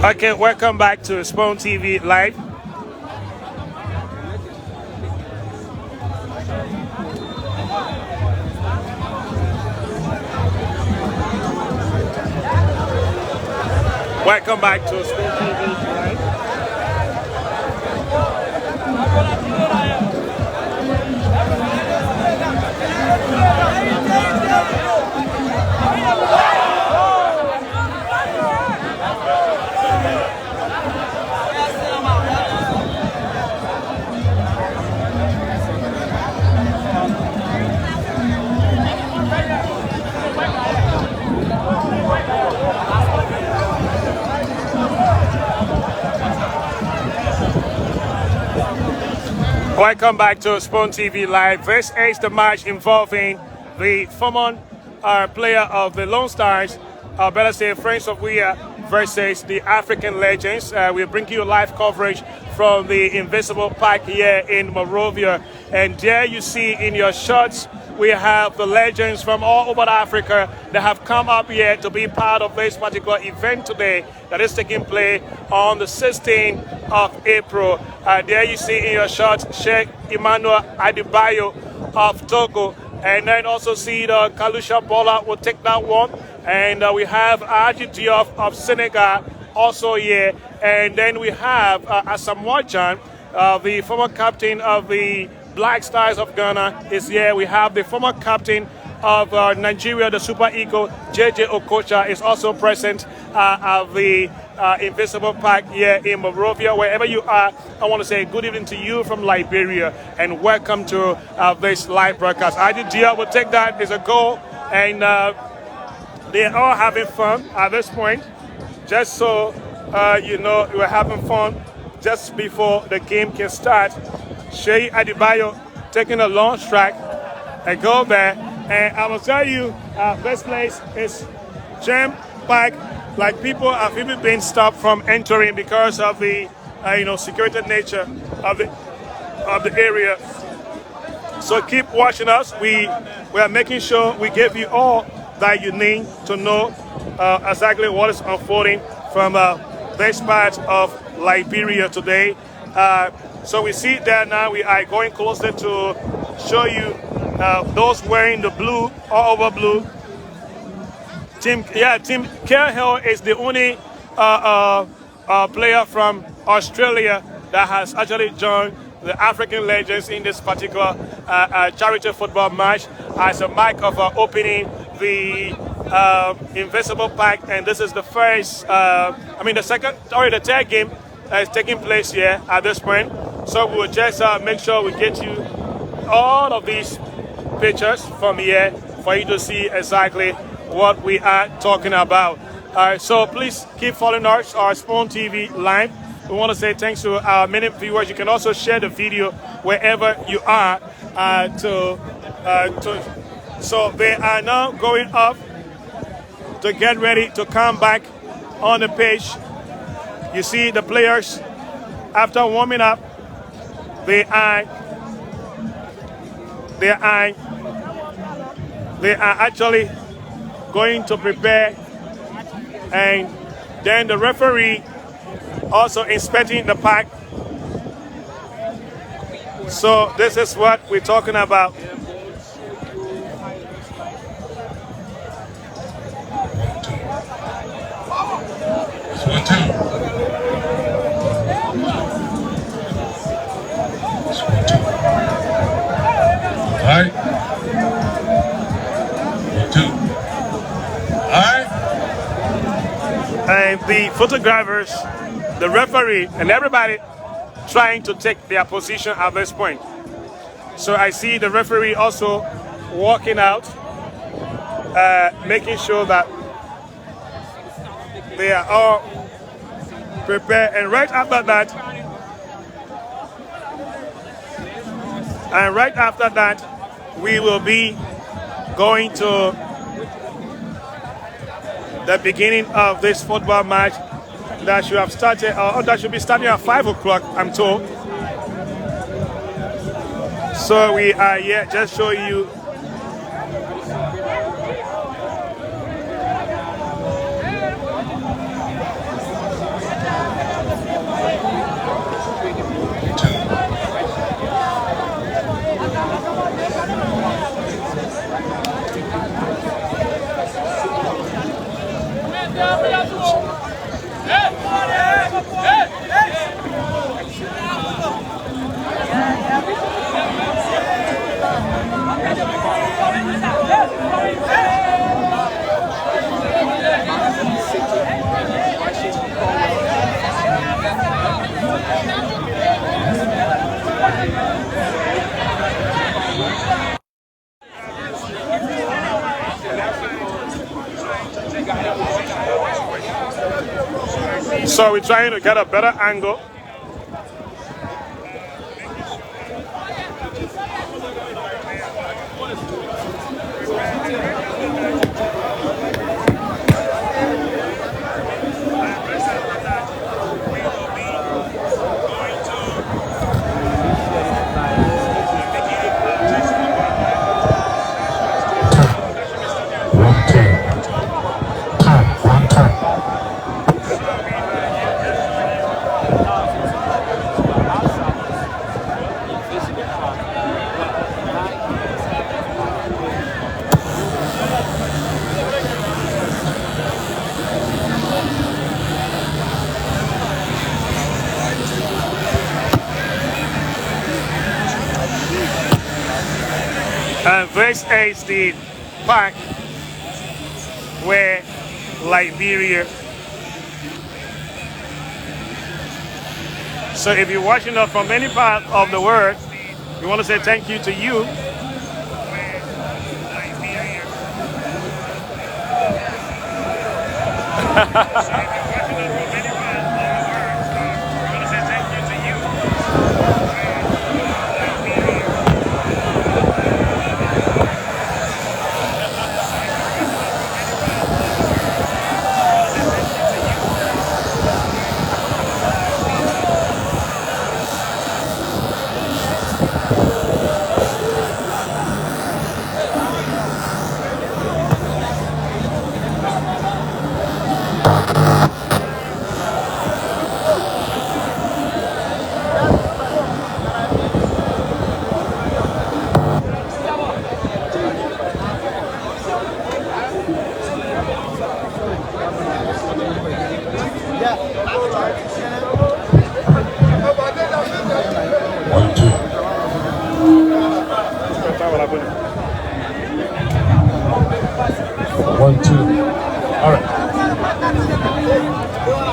Okay, welcome back to Spawn TV Live. Welcome back to Spawn TV Live. Welcome back to Spawn TV Live. This is the match involving the former player of the Lone Stars, better say Friends of WEAH, versus the African Legends. We're bringing you live coverage from the Invincible Park here in Monrovia. And there you see in your shots, we have the legends from all over Africa that have come up here to be part of this particular event today that is taking place on the 16th of April. There you see in your shots Sheikh Emmanuel Adebayo of Togo, and then also see the Kalusha Bola will take that one. And we have Aji Diop of Senegal also here. And then we have Asamoah Gyan, the former captain of the Black Stars of Ghana is here. We have the former captain of Nigeria, the Super Eagle, JJ Okocha, is also present at the Invincible Park here in Monrovia. Wherever you are, I want to say good evening to you from Liberia and welcome to this live broadcast. Aji Diop will take that as a goal, and they're all having fun at this point. Just so you know, we're having fun just before the game can start. Sheikh Adebayo taking a long strike, a goal there, and I will tell you, this place is jam-packed. Like people have even been stopped from entering because of the security nature of the area. So keep watching us. We are making sure we give you all that you need to know exactly what is unfolding from this part of Liberia today. So we see there now, we are going closer to show you those wearing the blue, all over blue. Tim Cahill is the only player from Australia that has actually joined the African Legends in this particular charity football match as a mark of opening the Invincible Park. And this is the first, the third game is taking place here at this point. So we'll just make sure we get you all of these pictures from here for you to see exactly what we are talking about. So please keep following us, our Spawn TV Live. We want to say thanks to our many viewers. You can also share the video wherever you are. So they are now going up to get ready to come back on the pitch. You see the players, after warming up, they are actually going to prepare, and then the referee also inspecting the park. So this is what we're talking about. Alright. 2. Alright. And the photographers, the referee, and everybody trying to take their position at this point. So I see the referee also walking out, making sure that they are all prepared. And right after that, we will be going to the beginning of this football match that should have started, or that should be starting at 5 o'clock, I'm told. So we are here just showing you So we're trying to get a better angle. And this is the park where Liberia. So if you're watching us from any part of the world, we want to say thank you to you. One, two. All right.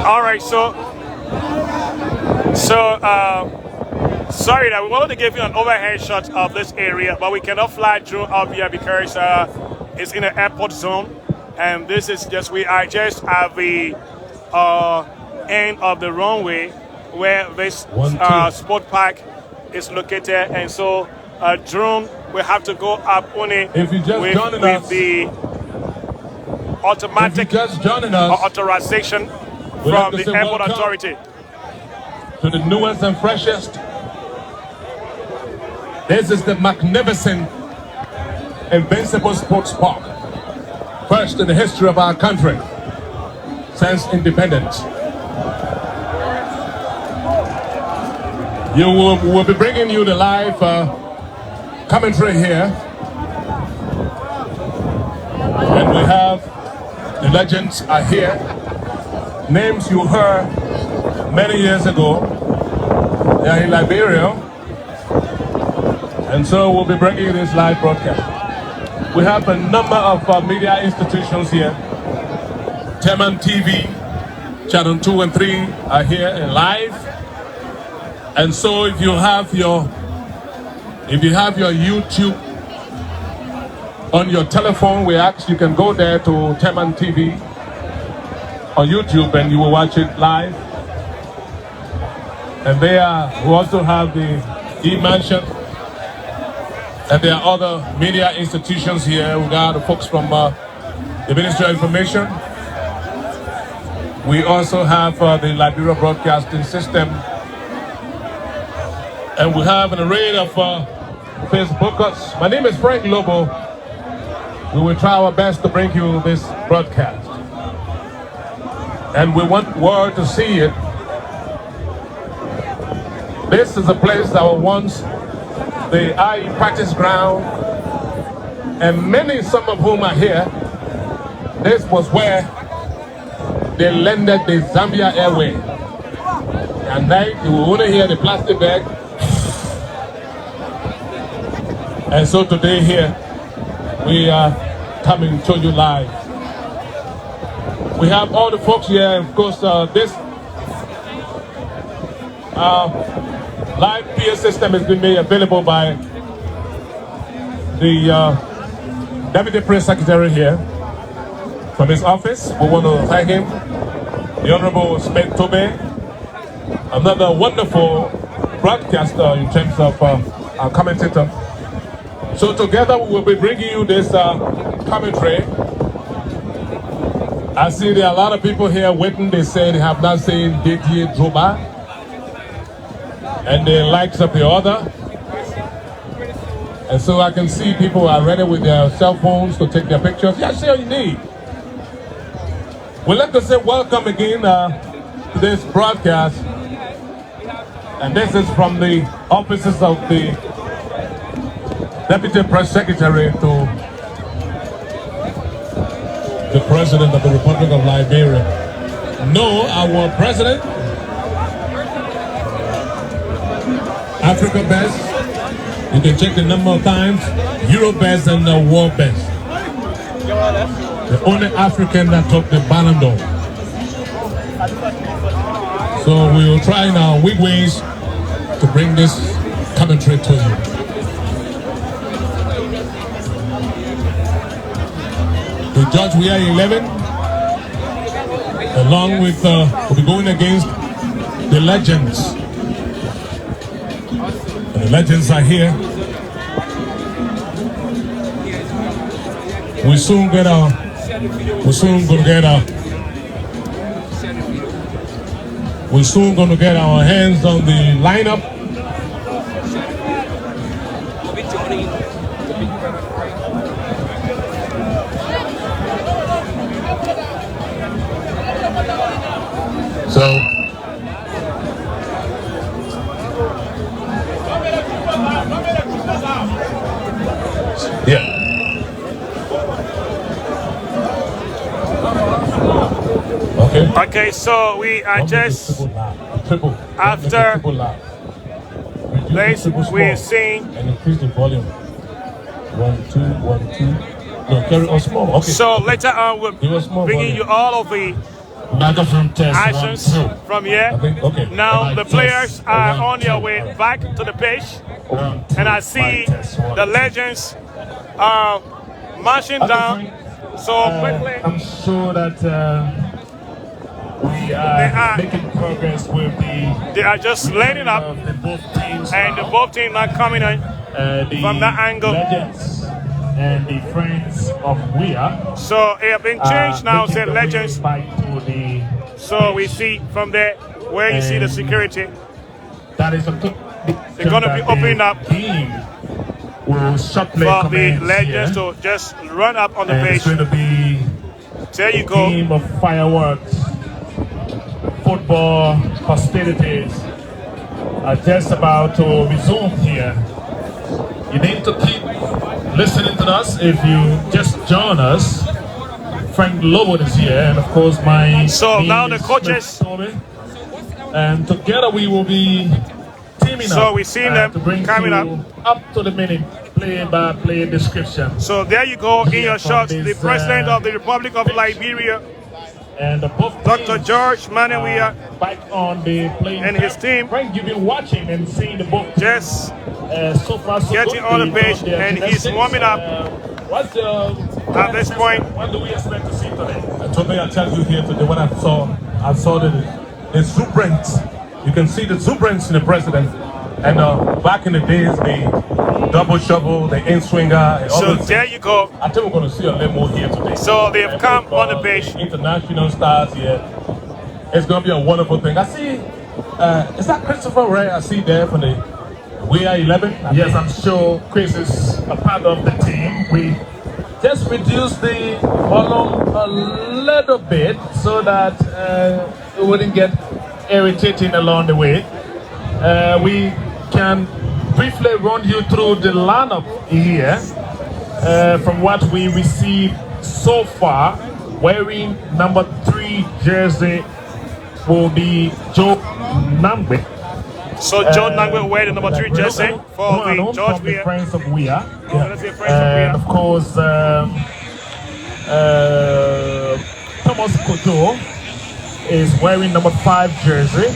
All right, so sorry that we wanted to give you an overhead shot of this area, but we cannot fly drone up here because it's in an airport zone, and this is we are just at the end of the runway where this sport park is located, and so a drone will have to go up only with the automatic authorization from the airport authority. To the newest and freshest. This is the magnificent Invincible Sports Park. First in the history of our country since independence. We'll be bringing you the live commentary here. And we have the legends are here. Names you heard many years ago. They are in Liberia. And so we'll be bringing you this live broadcast. We have a number of media institutions here. Teman TV, Channel 2 and 3 are here and live. And so if you have your YouTube on your telephone, we ask you can go there to Teman TV on YouTube and you will watch it live. And we also have the E-Mansion, and there are other media institutions here. We got the folks from the Ministry of Information. We also have the Liberia Broadcasting System. And we have an array of Facebookers. My name is Frank Lobo. We will try our best to bring you this broadcast. And we want the world to see it. This is a place that was once the IE practice ground, and some of whom are here, this was where they landed the Zambia Airway. And now you will only hear the plastic bag. And so today here, we are coming to you live. We have all the folks here, of course, this live PA system has been made available by the Deputy Press Secretary here from his office. We want to thank him. the Honorable Smith Tobe, another wonderful broadcaster in terms of our commentator. So together we will be bringing you this commentary. I see there are a lot of people here waiting. They say they have not seen Didier Drogba and the likes of the other. And so I can see people are ready with their cell phones to take their pictures. Yeah, sure you need. We'd like to say welcome again to this broadcast. And this is from the offices of the Deputy Press Secretary to the President of the Republic of Liberia. No, our President, Africa Best. You can check the number of times, Euro Best and the World Best. The only African that took the Ballon d'Or. So we will try in our weak ways to bring this commentary to you. The Judge WEAH 11, along with, we'll be going against the legends. The legends are here. We soon gonna get our hands on the lineup. So yeah. Okay, so we are just after we're seeing and increase the volume. 1, 2, 1, 2. No, carry on small. Okay. So later on we're bringing you all of the actions from here. Okay. Now the players are on their way back to the pitch, and I see the legends are marching down. So quickly, I'm sure that we are making progress with they are just lining up, the both teams and the both teams are coming in from that angle. Legends and the friends of WEAH. So it have been changed now, said legends. So we see from there where you see the security. That is a they're going to be opening up will shortly for the legends here. to just run up on the And page. it's going to be There you a go. game of fireworks. Football hostilities are just about to resume here. You need to keep listening to us. If you just join us, Frank Lobo is here, and of course my So name now the is coaches. Smith Tobe. And together we will be teaming up. So we see them to bring coming you up to the minute play-by-play description. So there you go in your From shots. this, The President of the Republic of Liberia, And both Dr. teams George Manawia, back on the playing and his field. team. Frank, you've been watching and seeing the book. just So far, so getting good. on the They've pitch, done their and he's gymnastics. warming up. What's the At this point, what do we expect to see today? Today I tell you here today what I saw the exuberance. You can see the exuberance in the president. And back in the days, the double shovel, the in-swinger, and all so those there things. you go. I think we're going to see a little more here today. So they've And come with, on the pitch. International stars here. It's going to be a wonderful thing. I see, is that Christopher Ray I see there for the WEAH 11? Yes, I'm sure Chris is a part of the team. We just reduced the volume a little bit so that it wouldn't get irritating along the way. We can briefly run you through the lineup here. From what we received so far, wearing number 3 jersey will be Joe Nangbe. So Joe Nangwe wear the number 3 jersey for the George from the WEAH. Friends of WEAH. Oh, let's say Friends of And WEAH. of course, Thomas Kojo is wearing number 5 jersey.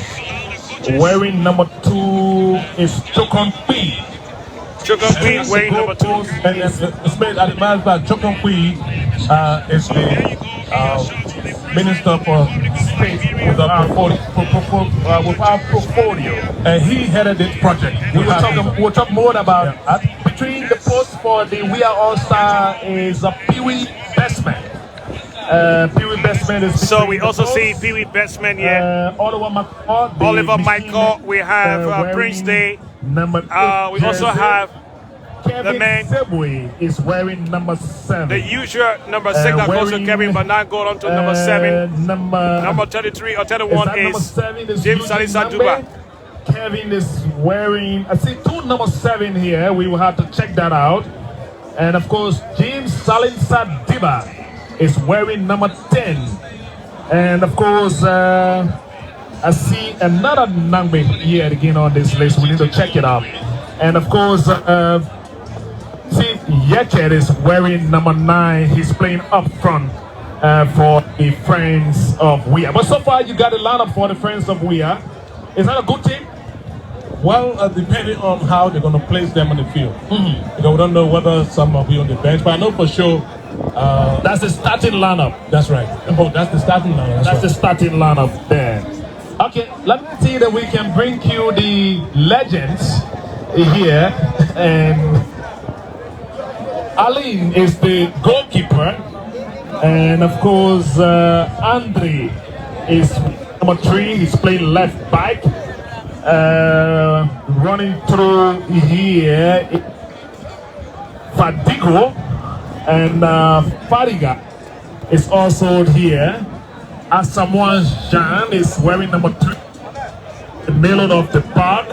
Wearing number 2 is Chokon P. Chukwu Queen wearing number 2. And it's made at the matter of fact, Chokon Kui is the Minister for participate with our portfolio. And he headed this project. We'll talk more about between the posts for the We Are All Star is Pee Wee Bestman. Pee Wee Bestman is. So we also see Pee Wee Bestman here. Oliver Michael. We have Prince Day. We also have Kevin the man Sebwe is wearing number 7. the usual number 6 that goes to Kevin, but now go on to number 7. Number 33 or 31 is James Salisa Duba. Kevin is wearing, I see 2 number 7 here. We will have to check that out. And of course, James Salisa Diba is wearing number 10. And of course, I see another number here again on this list. We need to check it out. And of course, see, Yeket is wearing number 9. He's playing up front for the Friends of WEAH. But so far, you got a lineup for the Friends of WEAH. Is that a good team? Well, depending on how they're going to place them on the field. Because we don't know whether some will be on the bench, but I know for sure. That's the starting lineup. That's right. Oh, that's the starting lineup. That's the starting lineup there. Okay, let me see that we can bring you the legends here. And Aline is the goalkeeper. And of course, Andre is number 3. He's playing left back. Running through here, Fadigo and Fariga is also here. Asamoah Jean is wearing number 3, the middle of the park.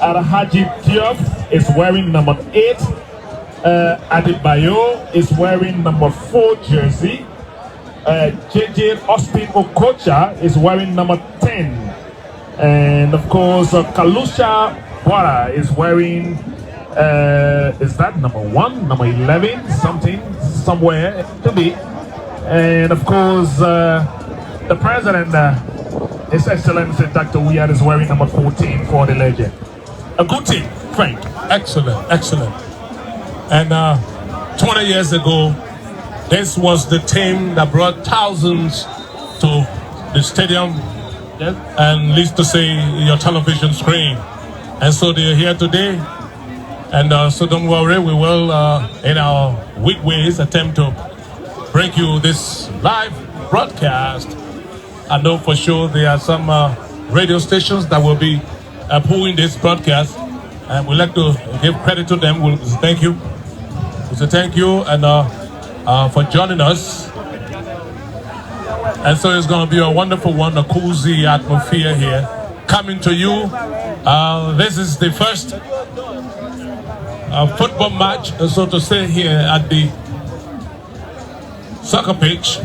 Alhaji Diop is wearing number 8. Adebayo is wearing number 4 jersey. JJ Austin Okocha is wearing number 10. And of course, Kalusha Bora is wearing, is that number 1, number 11, somewhere to be. And of course, the president, His Excellency Dr. WEAH, is wearing number 14 for the legend. A good team, Frank. Excellent, excellent. And 20 years ago, this was the team that brought thousands to the stadium. Yes. And least to say your television screen. And so they're here today. And so don't worry, we will in our weak ways attempt to bring you this live broadcast. I know for sure there are some radio stations that will be pulling this broadcast, and we'd like to give credit to them. We'll say thank you. We'll say thank you and for joining us. And so it's going to be a wonderful one, a cozy atmosphere here. Coming to you, this is the first football match, so to say, here at the soccer pitch.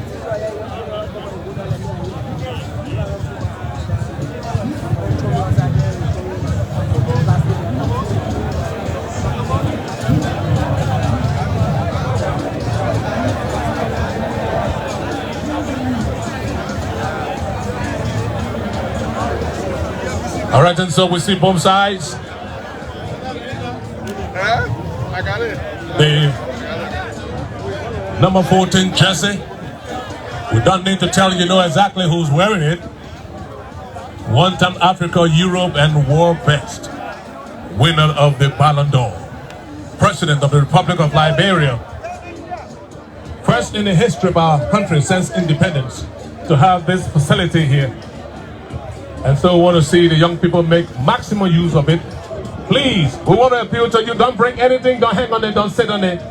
All right, and so we see both sides. I got it. The number 14 jersey. We don't need to tell you know exactly who's wearing it. One-time Africa, Europe, and World Best. Winner of the Ballon d'Or. President of the Republic of Liberia. First in the history of our country since independence to have this facility here. And so we want to see the young people make maximum use of it. Please, we want to appeal to you. Don't bring anything, don't hang on it, don't sit on it.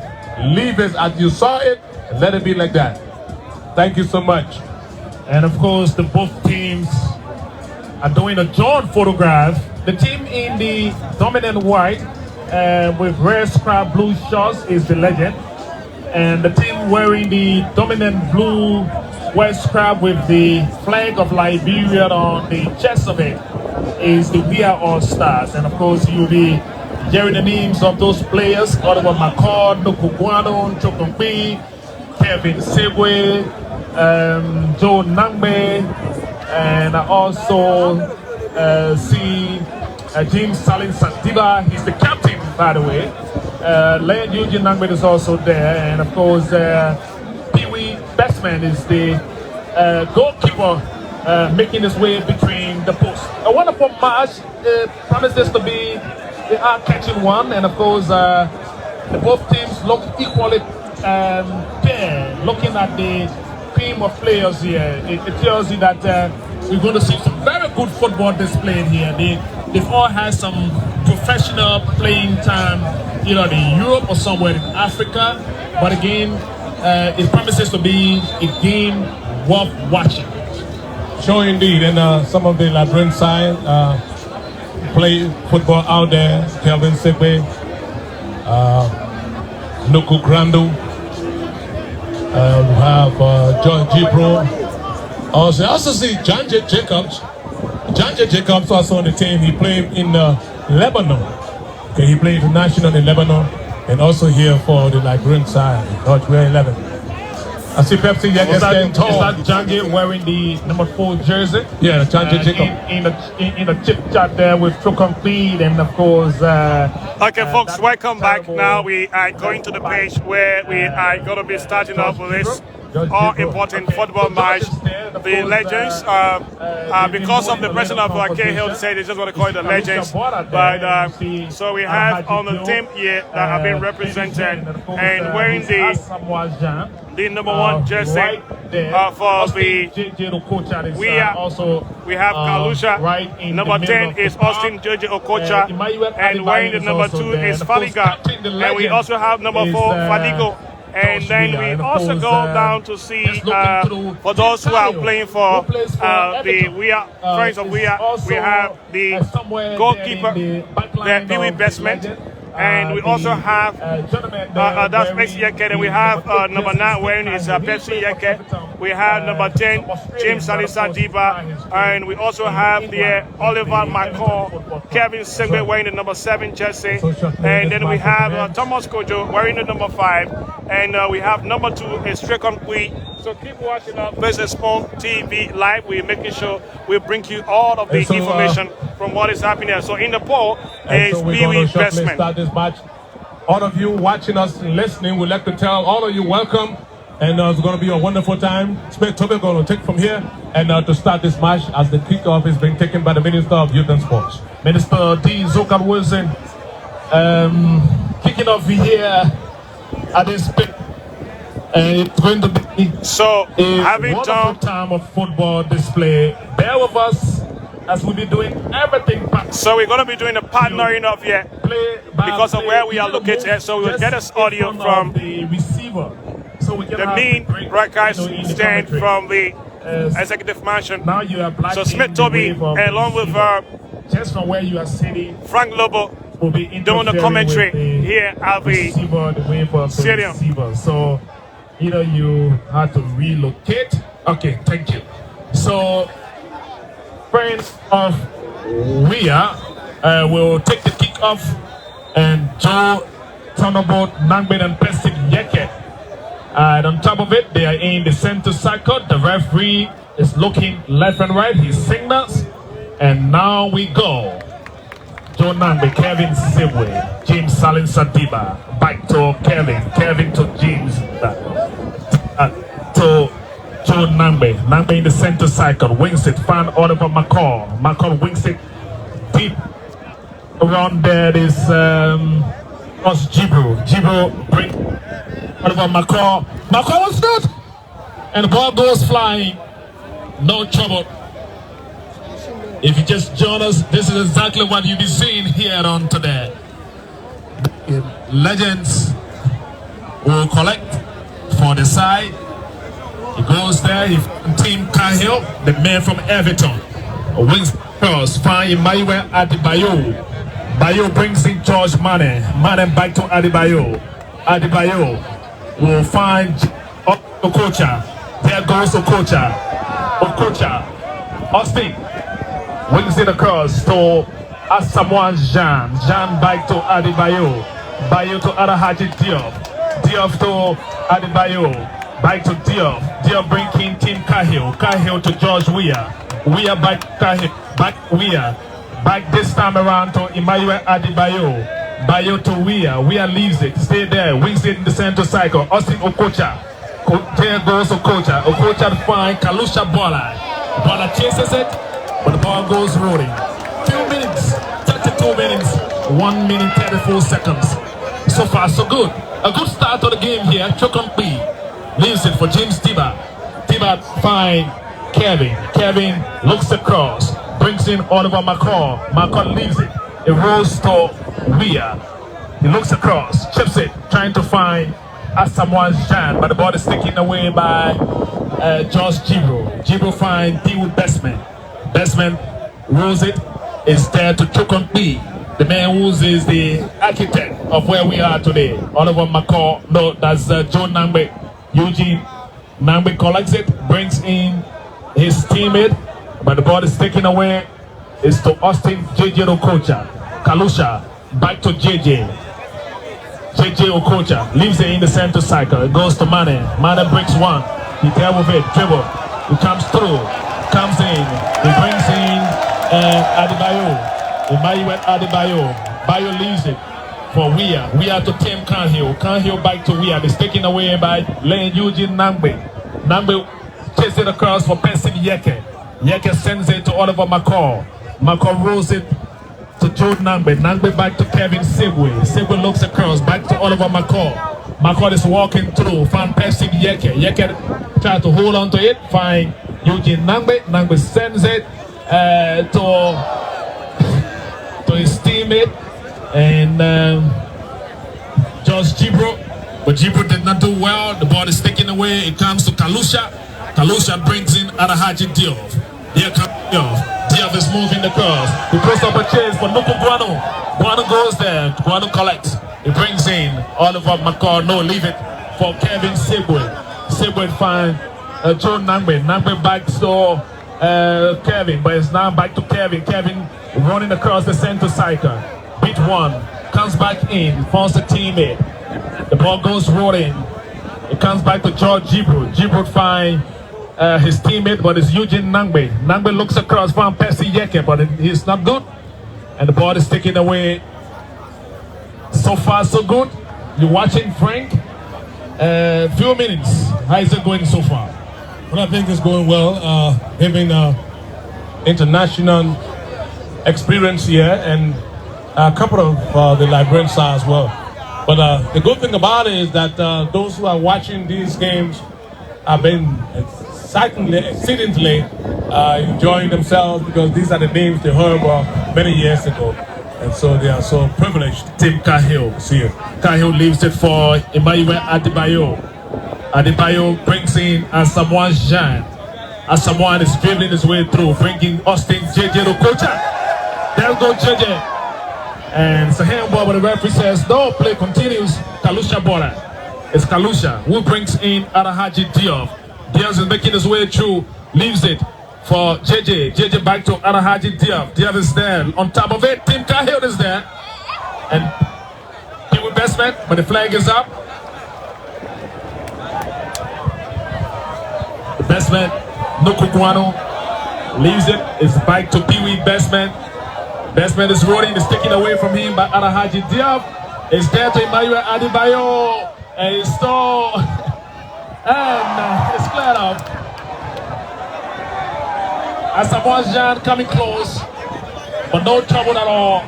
Leave it as you saw it and let it be like that. Thank you so much. And of course, the both teams are doing a joint photograph. The team in the dominant white with red scrap blue shorts is the legend. And the team wearing the dominant blue white scrap with the flag of Liberia on the chest of it is the We Are All Stars. And of course, you'll be hearing the names of those players: Oliver McCord, Nokugwano, Chokombi, Kevin Sebwe, Joe Nangbe, and I also see James Salin Santiba. He's the captain, by the way. Leon Eugene Nangbe is also there, and of course Pee Wee Bestman is the goalkeeper making his way between the posts. A wonderful match. Promises to be the eye-catching one, and of course, both teams look equally fair. Looking at the team of players here, it tells you that we're going to see some very good football displayed here. They've all had some professional playing time, either in Europe or somewhere in Africa. But again, it promises to be a game worth watching. Sure indeed, and some of the Labyrinth side play football out there. Kelvin Sigbe, Nuku Grando, we have John Gibro. Also, I also see John J. Jacobs. John J. Jacobs also on the team. He played in Lebanon. Okay, he played international in Lebanon and also here for the Labyrinth side, North 11. I see Pepsi yet is that Jange wearing the number 4 jersey? Yeah, Jange Jacob. In a chip chat there with Trocon Feed, and of course. Okay, folks, welcome back. Now we are going to the page where we are going to be starting off with this all-important football match. The legends, because of the president of Cahill said they just want to call it the legends. But so we have on the team here that have been represented and wearing the number 1 jersey for the WEAH. We have Kalusha. Number 10 is Austin Joji Okocha. And wearing the number 2 is Faliga. And we also have number 4, Fadigo. And then we also go down to see, for those who are playing for the WEAH, friends of WEAH, we have the goalkeeper, the Pee Wee Bestman. And we also have that's Pepsi Yeke, and we have number 9 wearing is Pepsi Yeke. We have number 10 James Salisa Diba, and we also have the Oliver McCall, Kevin Sengbe wearing the number 7 jersey, and then we have Thomas Kojo wearing the number 5, and we have number 2 is Strecon Kui. So keep watching our Business Phone TV live. We're making sure we bring you all of the information from what is happening there. So in the poll is Pee Wee Bestman. Start this match. All of you watching us and listening, we'd like to tell all of you welcome, and it's going to be a wonderful time. Smith Toby going to take from here and to start this match as the kickoff is being taken by the Minister of Youth and Sports. Minister D. Zokan Wilson kicking off here at this pitch. It's going to be having wonderful time of football display. Bear with us as we'll be doing everything back. So we're going to be doing a partnering up here because of where we are located. So we'll get us audio from the receiver, so we can the main broadcast stand from the executive mansion. Now you are so Smith Toby along with just from where you are sitting, Frank Lobo will be doing the commentary here at the stadium. So either you have to relocate. Okay, thank you. So friends of WEAH will take the kickoff, and Joe Thunderbolt, Nangbin and Pestic Yeke. And on top of it, they are in the center circle. The referee is looking left and right. He signals, and now we go. Joe Nangbe, Kevin Sibwe, James Salin Sadiba, back to Kevin to James, to Joe Nangbe in the center cycle, wings it, find Oliver McCall wings it deep around there is Gibro bring Oliver McCall was good, and the ball goes flying, no trouble. If you just join us, this is exactly what you'll be seeing here on today. Legends will collect for the side. He goes there, Team Cahill, the man from Everton. Wings cross, find Imaiwe Adebayo. Bayo brings in George Mane back to Adebayo. Adebayo will find Okocha. There goes Okocha. Austin wings it across to Asamoah Jean. Jean back to Adebayo. Bayo to Arahaji Diop. Diop to Adebayo. Back to Diop. Diop bringing Team Cahill. Cahill to George WEAH. WEAH back Cahill. Back WEAH. Back this time around to Imaiwe Adebayo. Bayo to WEAH. WEAH leaves it. Stay there. Wings it in the center cycle. Austin Okocha. There goes Okocha. Okocha to find Kalusha Bola. Bonner chases it, but the ball goes rolling. 2 minutes, 32 minutes, 1 minute 34 seconds. So far, so good. A good start of the game here. Chokompi leaves it for James Tiba. Tiba find Kevin. Kevin looks across, brings in Oliver McCall. McCall leaves it. It rolls to WEAH. He looks across, chips it, trying to find Asamoah Jean, but the ball is taken away by Josh Gibro. Gibro finds Dewood Bestman. Bestman rolls it. It's there to Chokompi, the man who is the architect of where we are today. Oliver McCall, no, that's Joe Nangbe. Eugene Nangbe collects it, brings in his teammate, but the ball is taken away. It's to Austin JJ Okocha. Kalusha, back to JJ. JJ Okocha leaves it in the center cycle. It goes to Mane. Mane breaks one. He dealt with it, dribble. He comes through, comes in. He brings in Adebayo. Adebayo. Bayo leaves it for WEAH. WEAH to Tim Canhill. Canhill back to WEAH. It's taken away by Lane Eugene Nangbe. Nangbe chases it across for Pensin Yeke. Yeke sends it to Oliver McCall. McCall rolls it to Joe Nangbe. Nangbe back to Kevin Segwe. Segwe looks across, back to Oliver McCall. McCall is walking through, find Pensin Yeke. Yeke try to hold on to it, find Eugene Nangbe. Nangbe sends it to his teammate and Josh Gibro, but Gibro did not do well. The ball is taken away. It comes to Kalusha. Kalusha brings in Arahaji Diop. Here comes Diop. Diop is moving the cross. He puts up a chase for Nuku Guano. Guano goes there. Guano collects. He brings in Oliver McCall. No, leave it for Kevin Segwe. Segwe find Joe Nangbe. Nangbe back to Kevin, but it's now back to Kevin. Kevin running across the center cycle. Beat one. Comes back in. Falls a teammate. The ball goes rolling. It comes back to George Gibro. Gibro finds his teammate, but it's Eugene Nangbe. Nangbe looks across, found Percy Yeke, but he's not good. And the ball is taken away. So far, so good. You're watching Frank. Few minutes. How is it going so far? Well, I think it's going well. Having international experience here, and a couple of the Liberians are as well. But the good thing about it is that those who are watching these games have been exceedingly enjoying themselves, because these are the names they heard many years ago. And so they are so privileged. Tim Cahill. See you. Cahill leaves it for Emmanuel Adebayo. Adebayo brings in Asamoah Jean. Asamoah is dribbling his way through, bringing Austin JJ Okocha. There goes JJ. And it's a handball, but the referee says no, play continues. Kalusha Bora. It's Kalusha who brings in Arahaji Diop. Diop is making his way through, leaves it for JJ. JJ back to Arahaji Diop. Diop is there. On top of it, Tim Cahill is there. And Pee Wee Bestman, but the flag is up. The Bestman, Nukukwano, leaves it. It's back to Pee Wee Bestman. Bestman is rolling, is taken away from him by Arahaji Diop. It's there to Emmanuel Adebayo. And it's still... and it's cleared up. Asamoah Jean coming close, but no trouble at all.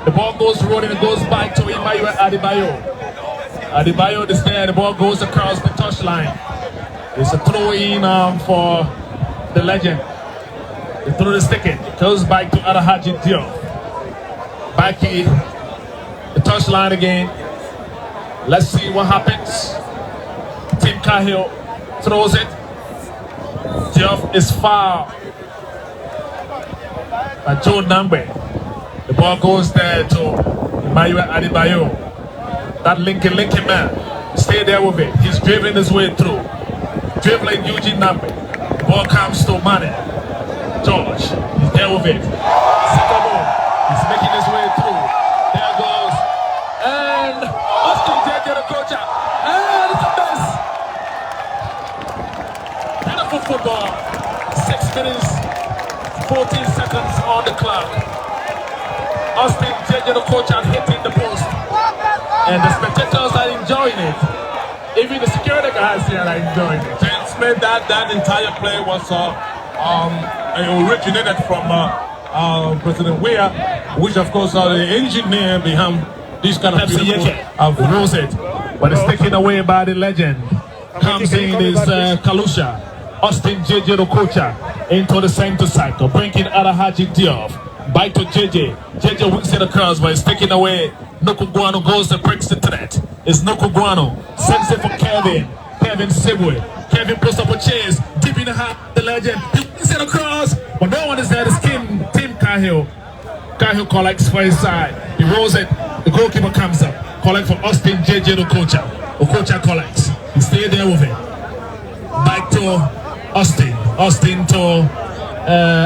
The ball goes rolling, it goes back to Emmanuel Adebayo. Adebayo is there, the ball goes across the touchline. It's a throw-in for the legend. He threw the stick it, goes back to Arahaji Diop. Back here, the touchline again. Let's see what happens. Tim Cahill throws it. Diop is fouled by Joe Nangbe. The ball goes there to Emmanuel Adebayo. That linky man. Stay there with it. He's dribbling his way through. Dribbling Eugene Nangbe. The ball comes to Mane. George. He's there with it. Sikabo. He's making his way through. There goes. And Austin JJ Okocha. And it's a miss. Beautiful football. 6 minutes, 14 seconds on the clock. Austin JJ Okocha hitting the post. And the spectators are enjoying it. Even the security guys here are enjoying it. James Smith, that entire play was originated from President WEAH, which of course are the engineer behind this kind of beautiful knows it, but it's taken away by the legend. Comes in is Kalusha, Austin JJ Okocha into the center cycle, bringing Alahaji Diop. Back to JJ. JJ wins it across, but it's taken away. Nukuguano goes and breaks the threat. It's Nukuguano. Sends it for Kevin. Kevin Sibwe. Kevin puts up a chase. Deep in the heart, the legend. He wins it across, but no one is there. It's Tim Cahill. Cahill collects for his side. He rolls it. The goalkeeper comes up. Collect for Austin JJ Okocha. Okocha collects. He stays there with it. Back to Austin. Austin to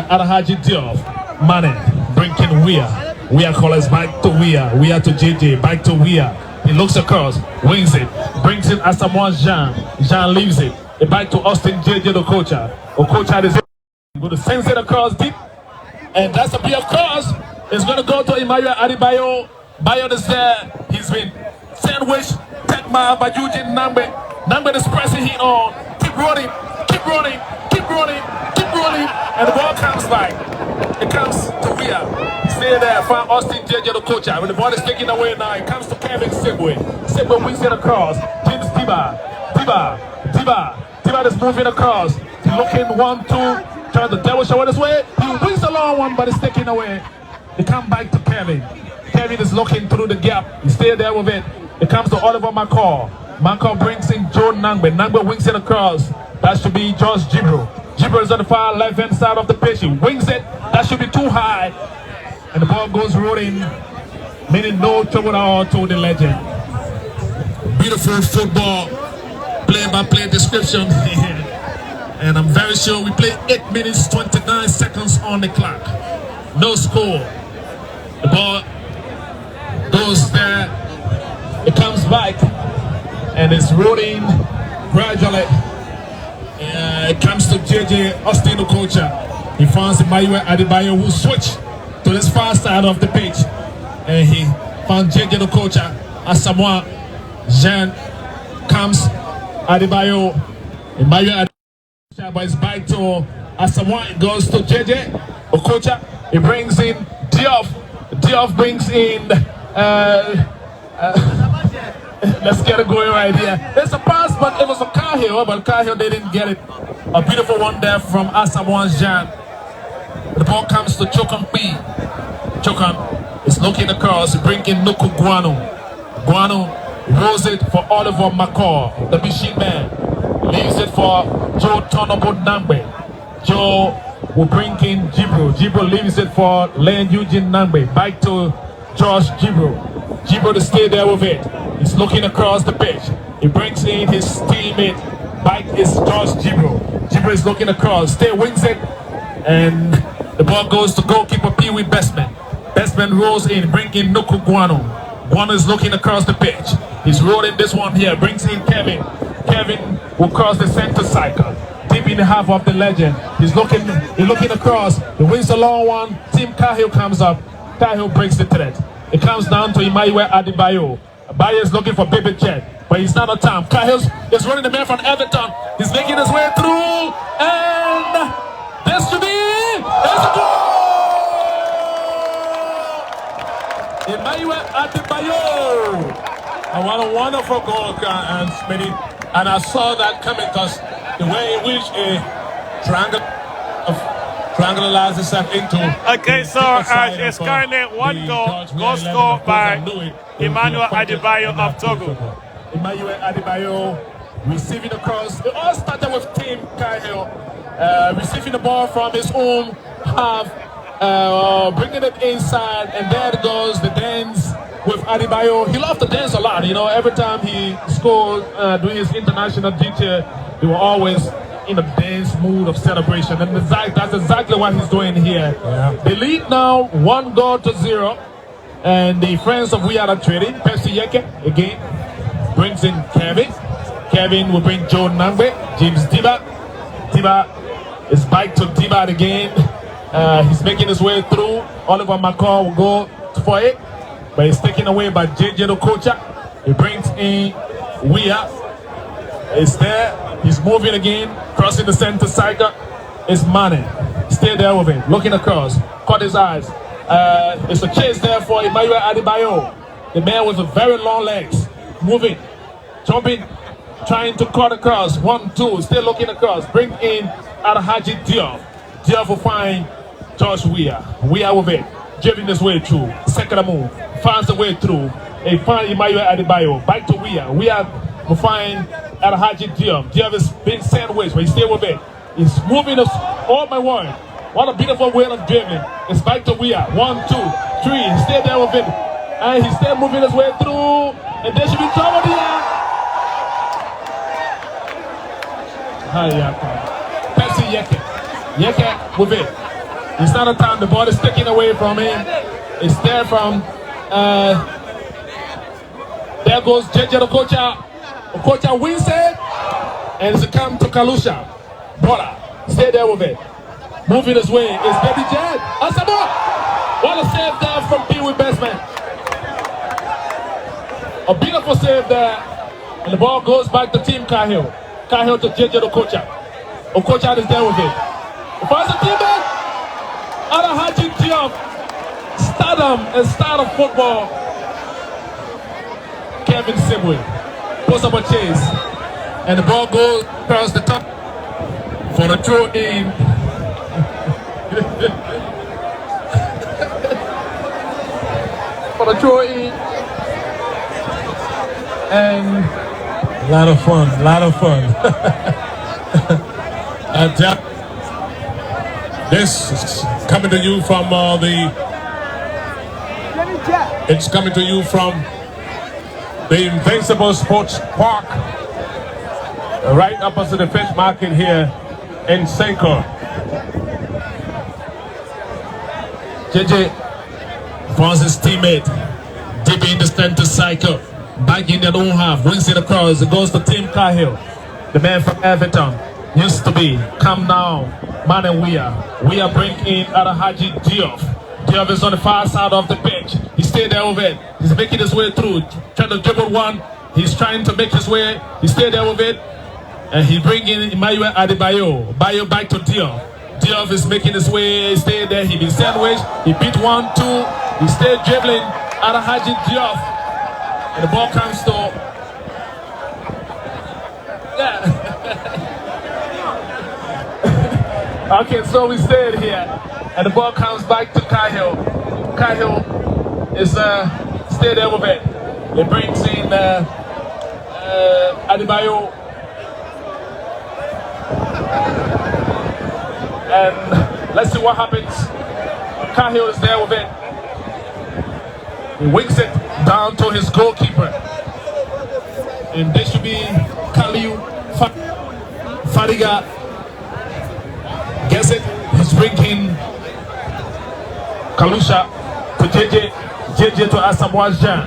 Alahaji Diop. Mane, bringing WEAH. WEAH colors back to WEAH. WEAH to JJ, back to WEAH. He looks across, wings it, brings it as someone Jean. Jean leaves it. Back to Austin JJ Okocha. Okocha is going to send it across deep. And that's a bit of cross. It's going to go to Emmanuel Adebayo. Bayo is there. He's been sandwiched. Tekma by Eugene Nambe. Nambe is pressing heat on. Keep running, keep running, keep running, keep running. And the ball comes back. It comes to WEAH. Stay there, find Austin JJ Okocha. When the ball is taken away now, it comes to Kevin Sibwe. Sibwe wings it across. James Diba is moving across. He's looking 1-2, trying to devil show it his way. He wins the long one, but it's taken away. They come back to Kevin. Kevin is looking through the gap. He stay there with it. It comes to Oliver McCall. McCall brings in Joe Nangbe. Nangbe wings it across. That should be Josh Gibro. Gibro is on the far left-hand side of the pitch. He wings it. That should be too high. And the ball goes rolling, meaning no trouble at all to the legend. Beautiful football, play-by-play description. And I'm very sure we play 8 minutes, 29 seconds on the clock. No score. The ball goes there. It comes back. And it's rolling gradually. It comes to JJ Austin Okocha. He finds Emmanuel Adebayo, who switched to this far side of the pitch. And he found JJ Okocha. Asamoah Jean comes Adebayo. Emmanuel Adebayo, but it's back to Asamoah. It goes to JJ Okocha. He brings in Diop. Diop brings in let's get it going right here. There's a pass, but it was a Cahill, but Cahill didn't get it. A beautiful one there from Asamoah Jean. The ball comes to Chokam P. Chokam is looking across, bringing Nuku Guano. Guano rolls it for Oliver McCall, the machine man. Leaves it for Joe Tonobo Nambe. Joe will bring in Gibro. Gibro leaves it for Len Eugene Nambe. Back to Josh Gibro. Gibro to stay there with it. He's looking across the pitch. He brings in his teammate. Back is Josh Gibro. Gibro is looking across. Stay wings it. And the ball goes to goalkeeper Pee Wee Bestman. Bestman rolls in, bringing Nuku Guano. Guano is looking across the pitch. He's rolling this one here. Brings in Kevin. Kevin will cross the center cycle. Deep in the half of the legend. He's looking across. He wins the long one. Tim Cahill comes up. Cahill breaks the threat. It comes down to Emmanuel Adebayo. Adebayo is looking for Baby Jet, but he's not on time. Cahill is running the man from Everton. He's making his way through, and this should be a goal! Emmanuel Adebayo. And what a wonderful goal, and Smitty. And I saw that coming because the way in which a triangularizes itself into. Okay, so it's currently one goal scored by Emmanuel Adebayo of Togo. Emmanuel Adebayo receiving the cross. It all started with Tim Cahill receiving the ball from his own half, bringing it inside, and there it goes, the dance with Adebayo. He loved to dance a lot, you know, every time he scored doing his international duty, they were always in a dance mood of celebration, and that's exactly what he's doing here. Yeah. They lead now 1-0, and the friends of WEAH are trading. Pepsi Yeke again brings in Kevin. Kevin will bring Joe Nangbe. James Diba. Diba is back to Diba again. He's making his way through. Oliver McCall will go for it, but he's taken away by JJ Okocha. He brings in WEAH. It's there. He's moving again, crossing the center cycle. It's Mane. Stay there with him. Looking across. Caught his eyes. It's a chase there for Emmanuel Adebayo. The man with very long legs. Moving. Jumping. Trying to cut across. 1, 2. Still looking across. Bring in Alhaji Diop. Diop will find George Weah. Weah with it. Driving his way through. Second move. Finds the way through. He finds Emmanuel Adebayo. Back to Weah. Weah will find Alhaji Diop. Diop is being sandwiched, but he's still with it. He's moving us. Oh my word. What a beautiful way of dribbling. It's back to Weah. 1, 2, 3. He's still there with it. And he's still moving his way through. And there should be trouble here. Pepsi Yeke. Yeke with it. It's not a time. The ball is taken away from him. It's there from. There goes JJ Okocha. Okocha wins it. And it's come to Kalusha. Bola. Stay there with it. Moving his way is Baby Jed. Asabo. What a save there from Pee-wee Bestman. A beautiful save there. And the ball goes back to Team Cahill. Cahill to JJ Okocha. Okocha is there with it. He finds a teammate. Alhaji Diop. Stardom and start of football. Kevin Sibwe. Post up a chase. And the ball goes across the top for the throw in. For the throw in. And a lot of fun. This is coming to you from It's coming to you from the Invincible Sports Park, right opposite the fish market here in Senko. JJ finds his teammate deep in the center cycle. Back in their own half, wins it across. It goes to Tim Cahill, the man from Everton. Used to be. Come now, Man and Weah. Weah bring in Alhaji Diop. Diop is on the far side of the pitch. He stayed there with it. He's making his way through. Trying to dribble one. He's trying to make his way. He stayed there with it. And he bring in Emmanuel Adebayo. Bayo back to Diop. Diop is making his way. He stayed there. He been sandwiched. He beat 1, 2. He stayed dribbling. Alhaji Diop. And the ball comes to. Yeah. Okay, so we stayed here. And the ball comes back to Cahill. Cahill is stay there with it. It brings in Adebayo. And let's see what happens. Cahill is there with it. He wings it down to his goalkeeper. And this should be Kaliu Fadiga. Guess it. He's bringing Kalusha to JJ. JJ to Asamoah Jean.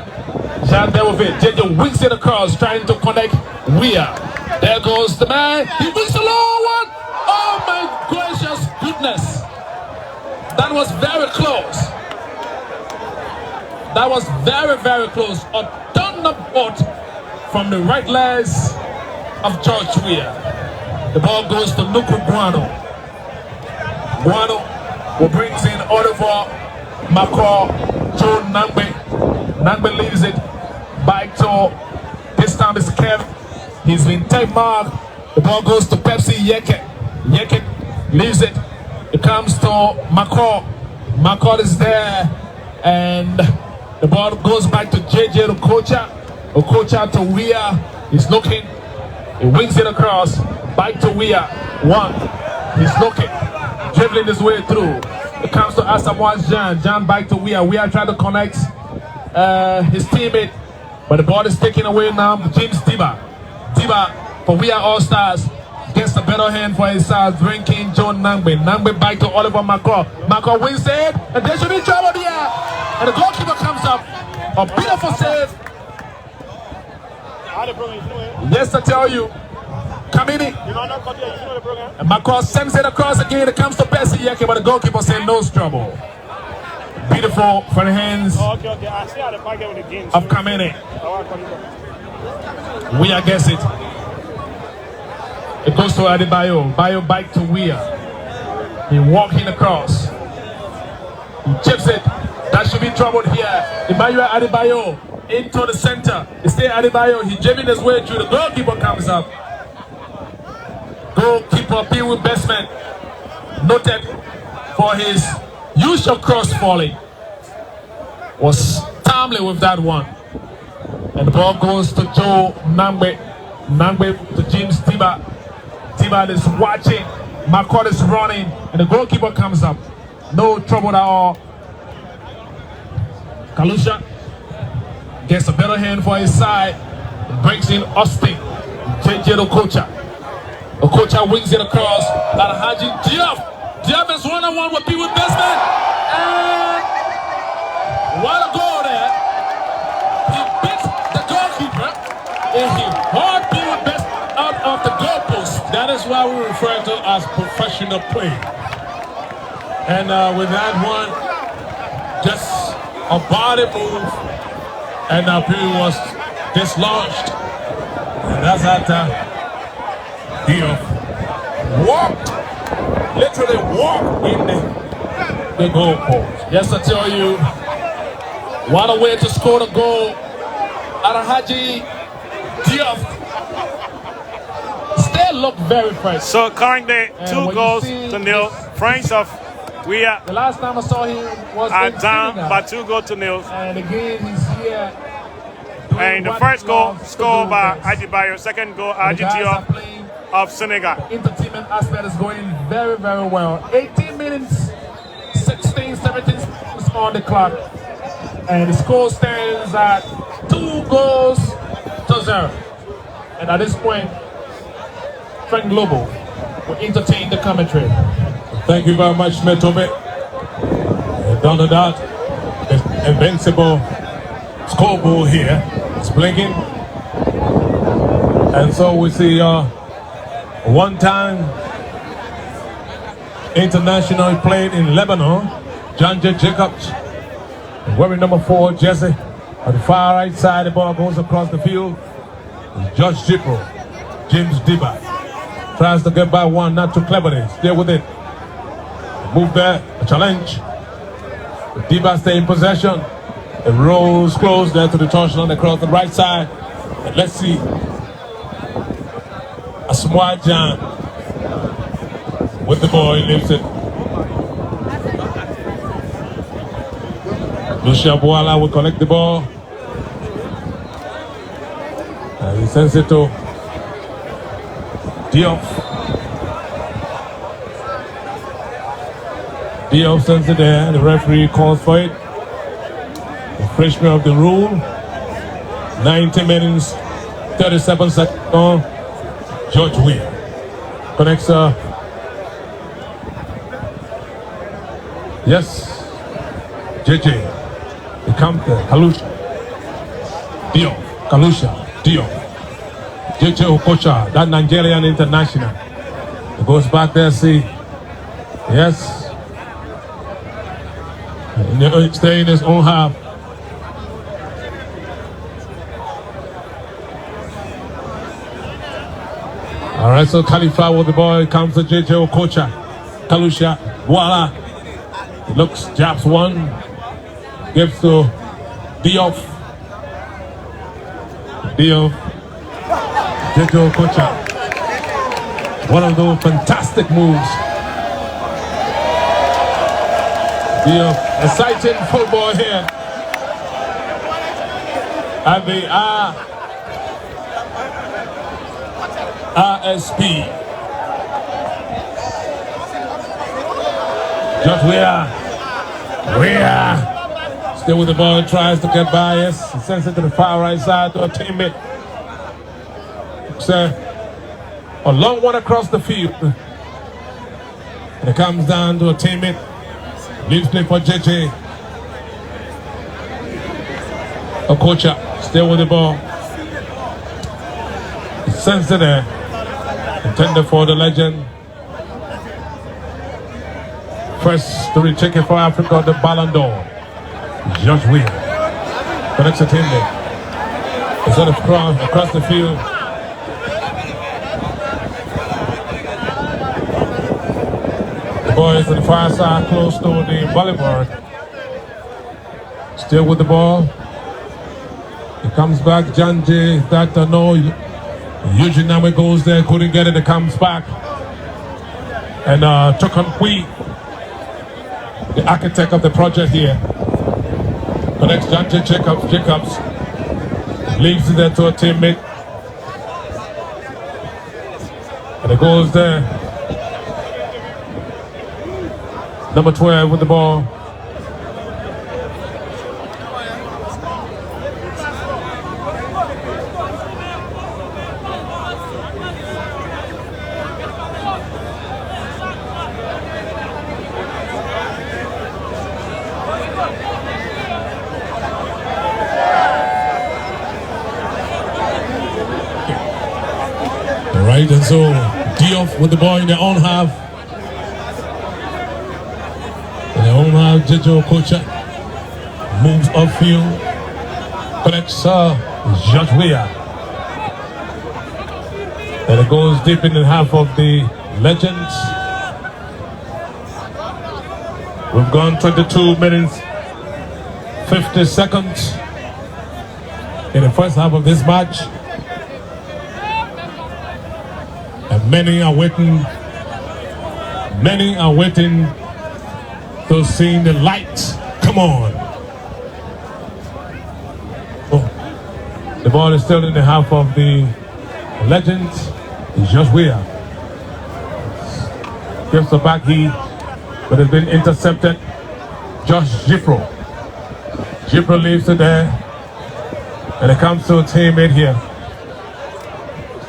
Jean there with it. JJ wings it across, trying to connect Weah. There goes the man. He wins the low one. Oh my gracious goodness. That was very close. That was very, very close. A thunderbolt from the right legs of George Weah. The ball goes to Nuku Guano. Guano will brings in Oliver Macron, Joe Nangbe. Nangbe leaves it back to, this time it's Kev. He's been tag marked. The ball goes to Pepsi Yeke. Yeke leaves it. It comes to Macron. Macron is there. And the ball goes back to JJ Okocha. Okocha to Weah. He's looking. He wings it across. Back to Weah. 1. He's looking. Dribbling his way through. It comes to Asamoah Jean. Jean back to Weah. Weah trying to connect his teammate. But the ball is taken away now. James Diba. Diba for Weah All-Stars. Gets a better hand for his side. Drinking John Nangbe. Nangbe back to Oliver Macron. Macron wins it. And there should be trouble here. And the goalkeeper comes up. A beautiful save. Yes, I tell you. Kamini. And Macron sends it across again. It comes to Bessie Yeke, but the goalkeeper said no trouble. Beautiful for the hands of Kamini. Weah gets it. It goes to Adebayo. Bayo back to Weah. He walking across. He chips it. That should be troubled here. Emmanuel Adebayo into the center. It's still Adebayo. He's jamming his way through. The goalkeeper comes up. Goalkeeper Peewee Bestman noted for his use of cross volley. Was timely with that one. And the ball goes to Joe Nangbe. Nangbe to James Tiba. Tiba is watching. McCord is running. And the goalkeeper comes up. No trouble at all. Kalusha gets a better hand for his side. Brings in Austin. JJ Okocha. Okocha wings it across. Alhaji Diop. Diop is one-on-one with Peewee Bestman. And what a goal there. He beats the goalkeeper. And he hard Peewee Bestman out of the goalpost. That is why we refer to as professional play. And with that one, just a body move, and Peewee was dislodged. And that's after Diop walked, literally walked in the goal post. Yes, I tell you, what a way to score the goal. Alhaji Diop still look very fresh. So currently 2 goals to nil. Friends of WEAH The last time I saw him was are in down Senegal. by 2 goals to nil. And again, he's here. And the first goal scored by Adebayo, second goal Diop of Senegal. Entertainment aspect is going very, very well. 18 minutes, 16, 17 seconds on the clock. And the score stands at 2 goals to 0. And at this point, Frank Lobo will entertain the commentary. Thank you very much, Metome. Down to that, Invincible scoreboard here. It's blinking. And so we see one-time international played in Lebanon, John J. Jacobs. Wearing number 4, Jesse. On the far right side, the ball goes across the field. Josh Jipro, James Diba. Tries to get by one, not too cleverly. Stay with it. Move there, a challenge. Diba stay in possession. It rolls close there to the touchline across the right side. And let's see. A smart John with the ball, he leaves it. Lucia Boala will collect the ball. And he sends it to Diop. Diop sends it there, and the referee calls for it. Infringement of the rule. 90 minutes, 37 seconds on. George WEAH connects. Yes. JJ. He comes there. Kalusha. Diop. Kalusha. Diop. JJ Okocha, that Nigerian international. He goes back there, see. Yes. Stay in his own half. All right, so Khalifa with the ball. Comes to JJ Okocha. Kalusha. Voila. He looks, jabs one. Gives to Diop. Diop. JJ Okocha. One of those fantastic moves. Diop. Exciting football here at the RSP. Just WEAH. Still with the ball, tries to get by. Yes, he sends it to the far right side to a teammate. It's a long one across the field. And it comes down to a teammate. Leaves play for JJ Okocha. Still with the ball. He sends it there. Intended for the legend. First to retake it for Africa, the Ballon d'Or. George WEAH. Connects a teammate. Instead of across the field. The boys on the far side, close to the volleyball. Still with the ball. It comes back. Janji, that no. Eugene Name goes there, couldn't get it. It comes back. And Tokan Kui, the architect of the project here, connects Janji Jacobs. Jacobs leaves it there to a teammate. And it goes there. Number 12 with the ball. Right, and so Diop with the ball in their own half. In their own half, Jojo Kocha moves upfield, connects George WEAH. And it goes deep in the half of the Legends. We've gone 22 minutes, 50 seconds in the first half of this match. And many are waiting to see the lights. Come on. Oh, the ball is still in the half of the Legends. It's just WEAH. Gives the back heat, but it's been intercepted. Josh Jipro. Jipro leaves it there. And it comes to a teammate here.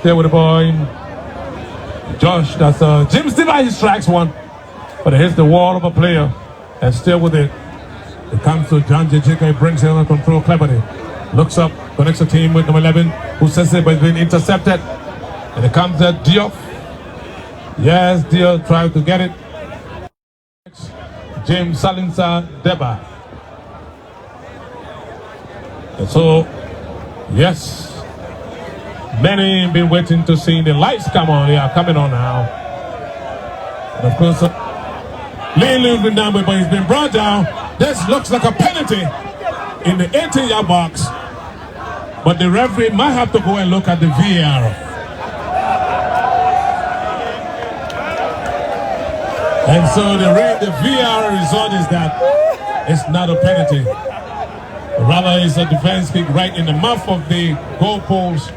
Still with the ball in. Josh, that's Jim's device, he strikes one, but it hits the wall of a player, and still with it. It comes to John Jejika, he brings it under control cleverly. Looks up, connects the team with number 11, who says it, but it's been intercepted. And it comes at Diop. Yes, Diop tried to get it. James Salinsa Deba. And so, yes. Many been waiting to see the lights come on. They are coming on now. And of course, Lee's been down, but he's been brought down. This looks like a penalty in the 18-yard box. But the referee might have to go and look at the VAR. And so the VAR result is that it's not a penalty. Rather, it's a defense kick right in the mouth of the goalpost.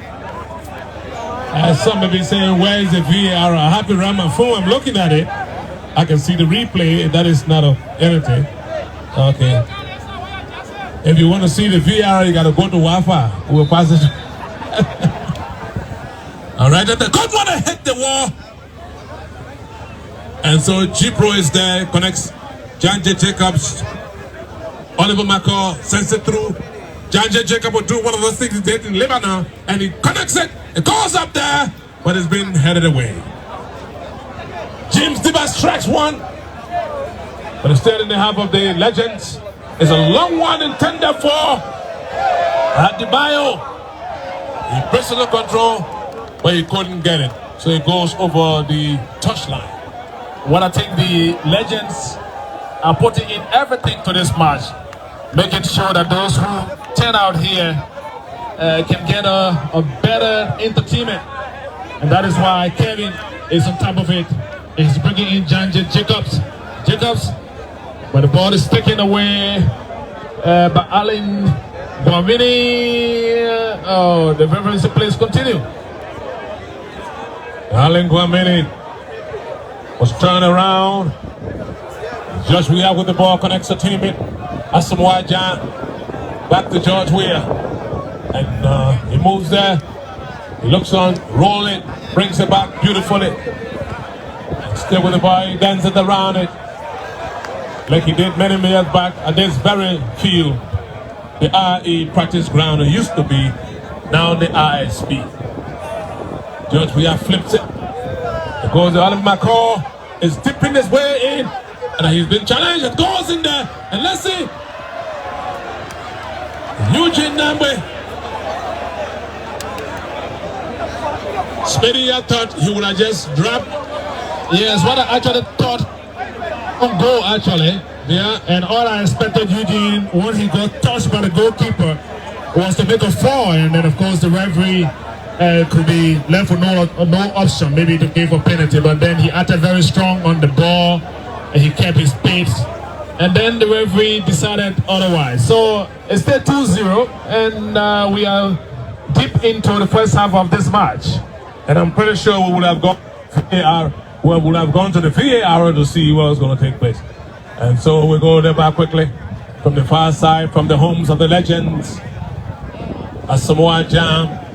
As some may be saying, where is the VAR? I have to run my phone. I'm looking at it. I can see the replay. That is not a penalty. Okay. If you want to see the VAR, you got to go to Wi-Fi. We'll pass it. All right. And the good one hit the wall. And so Jipro is there. Connects John J. Jacobs. Oliver McCall sends it through. John J. Jacob will do one of those things he did in Lebanon, and he connects it. It goes up there, but it's been headed away. James Diba strikes one, but it's still in the half of the Legends. It's a long one intended for Adebayo. He pressed the control, but he couldn't get it. So it goes over the touchline. What I think the Legends are putting in everything to this match, making sure that those who turn out here can get a better entertainment. And that is why Kevin is on top of it. He's bringing in John J. Jacobs. But the ball is taken away by Allen Guamini. Oh, the reference plays continue. Allen Guamini was turned around. George WEAH with the ball, connects the teammate. Asamoah John back to George WEAH. And he moves there. He looks on, rolling, brings it back beautifully. And still with the ball, he dances around it. Like he did many years back at this very field. The RE practice ground it used to be, now the ISP. George WEAH flips it. It goes to Oliver McCall, is dipping his way in. And he's been challenged, it goes in there. And let's see. Eugene Nambe. Smitty, I thought he would have just dropped. Yes, what I actually thought On goal actually. Yeah, and all I expected Eugene when he got touched by the goalkeeper was to make a foul, and then of course the referee could be left with no option, maybe to give a penalty, but then he acted very strong on the ball and he kept his pace, and then the referee decided otherwise. So it's still 2-0, and we are deep into the first half of this match. And I'm pretty sure we would have gone VAR, we would have gone to the VAR to see what was going to take place. And so we go there back quickly from the far side, from the homes of the legends. A Samoa Jam.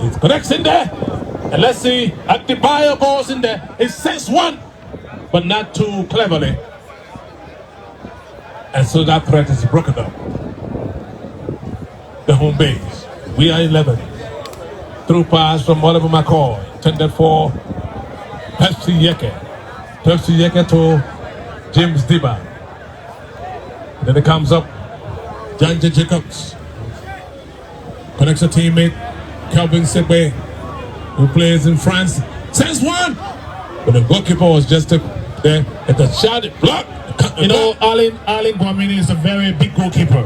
It connects in there. And let's see, Adebayo goes in there. It says one, but not too cleverly. And so that threat is broken up. The home base. We are 11. Through pass from Oliver McCoy. Intended for Pepsi Yeke. Pepsi Yeke to James Diba. Then it comes up. Janja Jacobs. Connects a teammate. Kelvin Sebe, who plays in France. Sends one! But the goalkeeper was just there at the shot. Block. You know, Alin Guamini is a very big goalkeeper.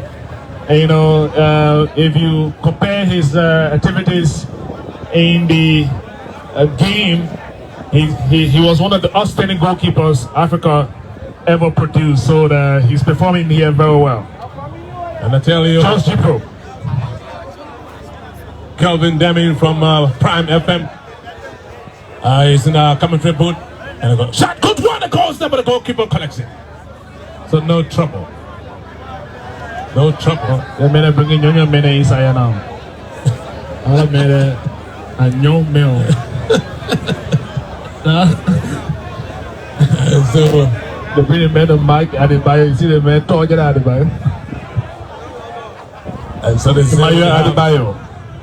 And, you know, if you compare his activities in the game, he was one of the outstanding goalkeepers Africa ever produced. So he's performing here very well. And I tell you, Charles Jipro. Kelvin Deming from Prime FM. He's in a commentary booth. And I go, shot, good one, the goal there, but the goalkeeper collects it. So no trouble. No trouble. The man bringing Nyonya Mene inside now. I made a new meal. So the bringing man of Mike Adebayo. You see the man target Adebayo. And so this is Adebayo.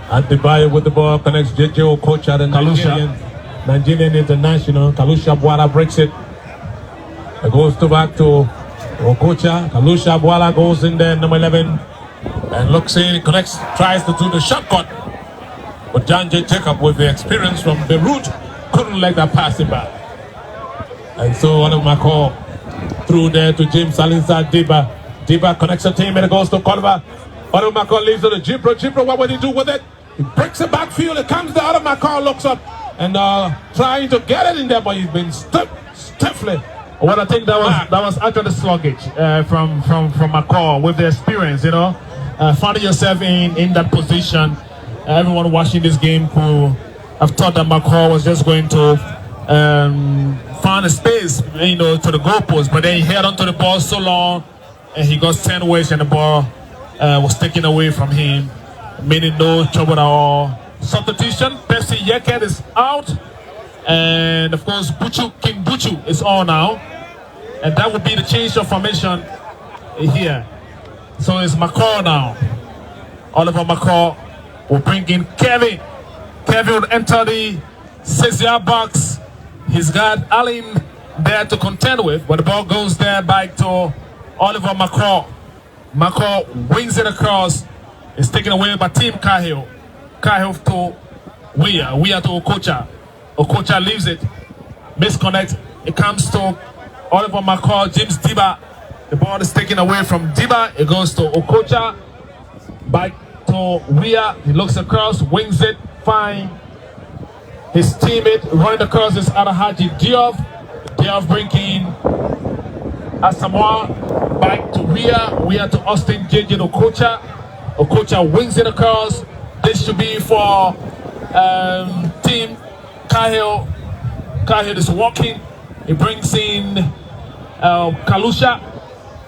Adebayo with the ball connects JJ Okocha, the Nigerian international. Kalusha Bwala breaks it. It goes back to Okocha. Kalusha Bwala goes in there, number 11, and looks in, connects, tries to do the shortcut. But John J. Jacob, with the experience from Beirut, couldn't let that pass him back. And so one of my call through there to James Salinsa Diba. Diba connects a team and it goes to Colva. One of my call leaves to the Jipro. Jipro, what would he do with it? He breaks the backfield. It comes the other my call, looks up and trying to get it in there, but he's been stiffly. Well, I think that was actually sluggish from McCall with the experience, you know. Finding yourself in that position, everyone watching this game could have thought that McCall was just going to find a space, you know, to the goalpost, but then he held onto the ball so long, and he got sandwiched, and the ball was taken away from him, meaning no trouble at all. Substitution: Pepsi Yeket is out, and of course King Buchu is on now, and that would be the change of formation here. So it's McCall now. Oliver McCall will bring in Kevin. Kevin will enter the 6-yard box. He's got Allen there to contend with, but the ball goes there back to Oliver McCall. McCall wings it across. It's taken away by Team Cahill. Cahill to WEAH. WEAH to Okocha. Okocha leaves it. Misconnect. It comes to Oliver McCall. James Diba. The ball is taken away from Diba. It goes to Okocha. Back to WEAH. He looks across, wings it, fine. His teammate running across is Arahaji Diop. Diop bringing Asamoah back to WEAH. WEAH to Austin JJ Okocha. Okocha wings it across. This should be for Team Cahill. Cahill is walking. He brings in Kalusha.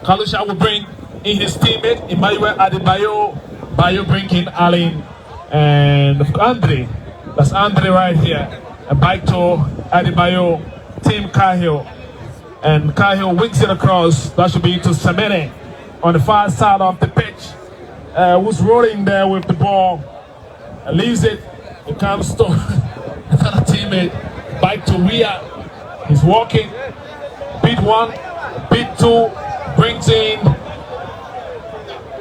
Kalusha will bring in his teammate Emmanuel Adebayo. Bayo bring in Allen and Andre. That's Andre right here. And back to Adebayo, Team Cahill. And Cahill wings it across. That should be to Samene on the far side of the pitch. Who's rolling there with the ball. Leaves it. It comes to another teammate. Back to WEAH. He's walking. Beat one. Beat two. Brings in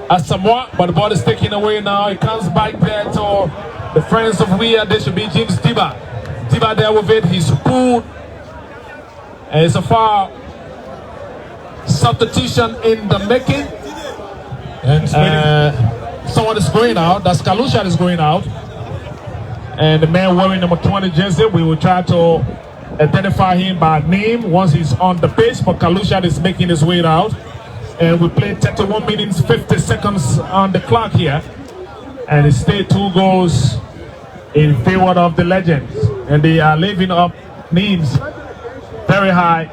Asamoah, but the ball is taken away now. It comes back there to the friends of WEAH. This should be James Diba. Diba there with it. He's pulled. And it's a foul. substitution in the making. And Someone is going out. That's Kalusha is going out. And the man wearing number 20 jersey, we will try to identify him by name once he's on the pitch. But Kalusha is making his way out. And we played 31 minutes, 50 seconds on the clock here. And it stayed 2 goals in favor of the Legends. And they are leaving up names very high.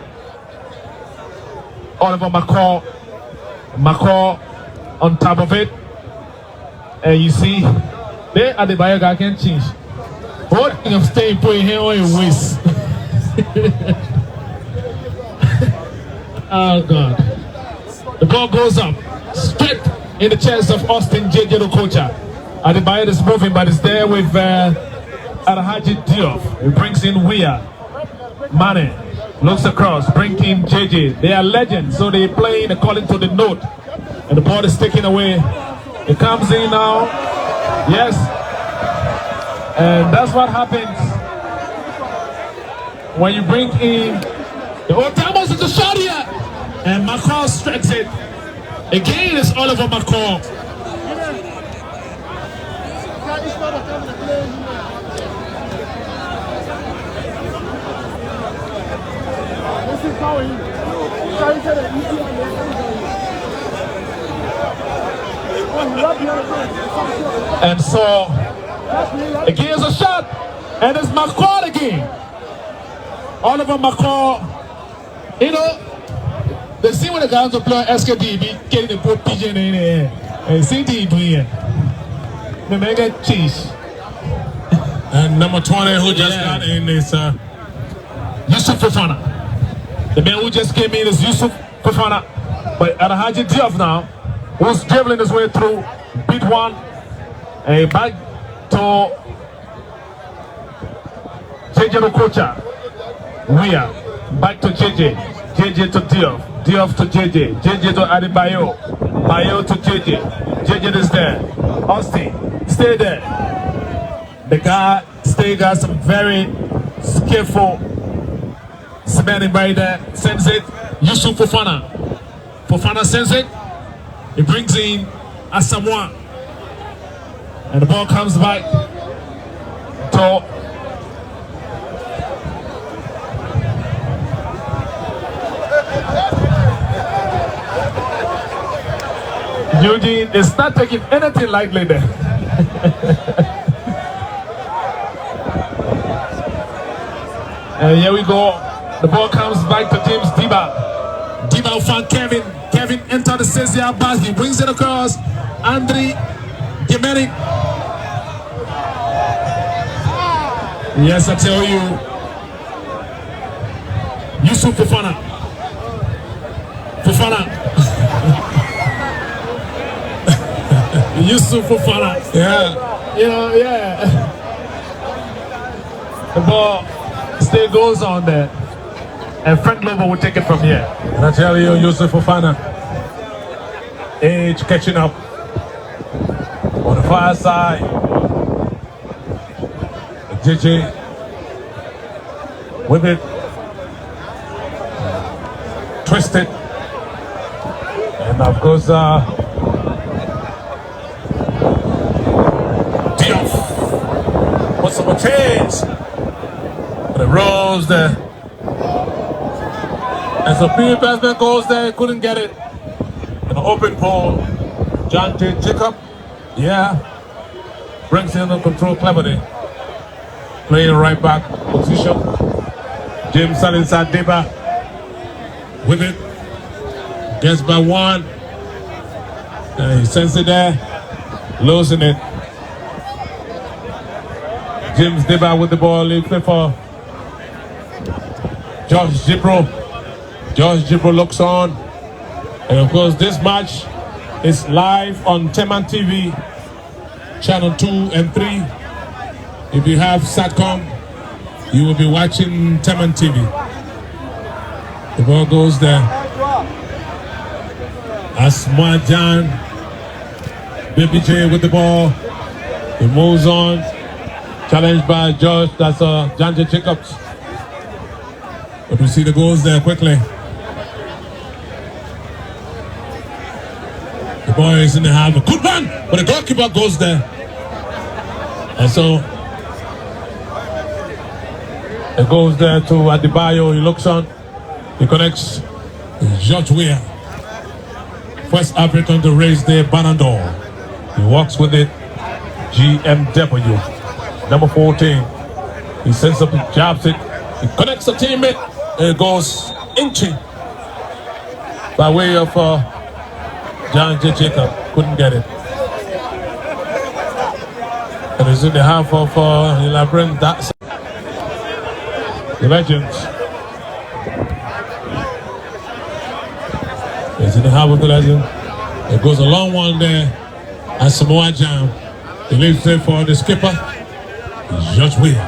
Oliver McCall on top of it. And you see, there at the bio guy can change. What I'm staying putting here on your waist. Oh God. The ball goes up straight in the chest of Austin JJ Okocha. Adebayo is moving, but it's there with Alhaji Diop. He brings in WEAH. Mane looks across, brings in JJ. They are legends, so they playing according to the note. And the ball is taken away. It comes in now. Yes. And that's what happens when you bring in the old timers in the shot here. And McCall strikes it. Again, it's Oliver McCall. And so, again, it's a shot. And it's McCall again. Oliver McCall, you know, they see when the guys are playing SKDB, getting the good pigeon in there. And see the doing the mega cheese. And number 20 who just got in is Yusuf Fofana. The man who just came in is Yusuf Fofana. But Alhaji Diop now, who's dribbling his way through, beat one, and back to JJ Okocha. WEAH, back to JJ. JJ to Diop. Diop to JJ. JJ to Adebayo. Bayo to JJ. JJ is there. Austin, stay there. The guy still got some very skillful smelling right there. Sends it. Yusuf Fofana. Fofana sends it. He brings in Asamoah. And the ball comes back to Eugene is not taking anything lightly there. And here we go. The ball comes back to James Diba. Diba found Kevin. Kevin entered the 6-yard box. He brings it across. Andre Gemeric. Yes, I tell you. Yusuf Fofana. Fofana. Yusuf Fofana. yeah. You know, yeah. The ball still goes on there. And Frank Lobo will take it from here. And I tell you, Yusuf Fofana, age catching up on the far side. JJ with it, twisted, and of course, Diop what's some chance, but it rolls there. And so P. Bassman goes there, couldn't get it. An open pole. John J. Jacob, brings in the control cleverly. Playing right back position. James Salinsad Deba with it. Gets by one. And he sends it there. Losing it. James Deba with the ball. Looking for Josh Jibro. Josh Jibro looks on. And of course, this match is live on Teman TV, channel 2 and 3. If you have Satcom, you will be watching Teman TV. The ball goes there. Asma Jan, Baby J with the ball. He moves on. Challenged by Josh. That's John J. Jacobs. But we see the goals there quickly. ball is in the half. A good run, but the goalkeeper goes there. And so it goes there to Adebayo. He looks on. He connects. George Weah, first African to raise the Ballon d'Or. He walks with it. GMW, number 14. He sends up, jabs it. He connects a teammate. It goes inching by way of John J. Jacob. Couldn't get it. And it's in the half of Labrin. That's the Legends. It's in the half of the Legend. It goes a long one there. And Samoa Jam. He leaves there for the skipper. George Weah.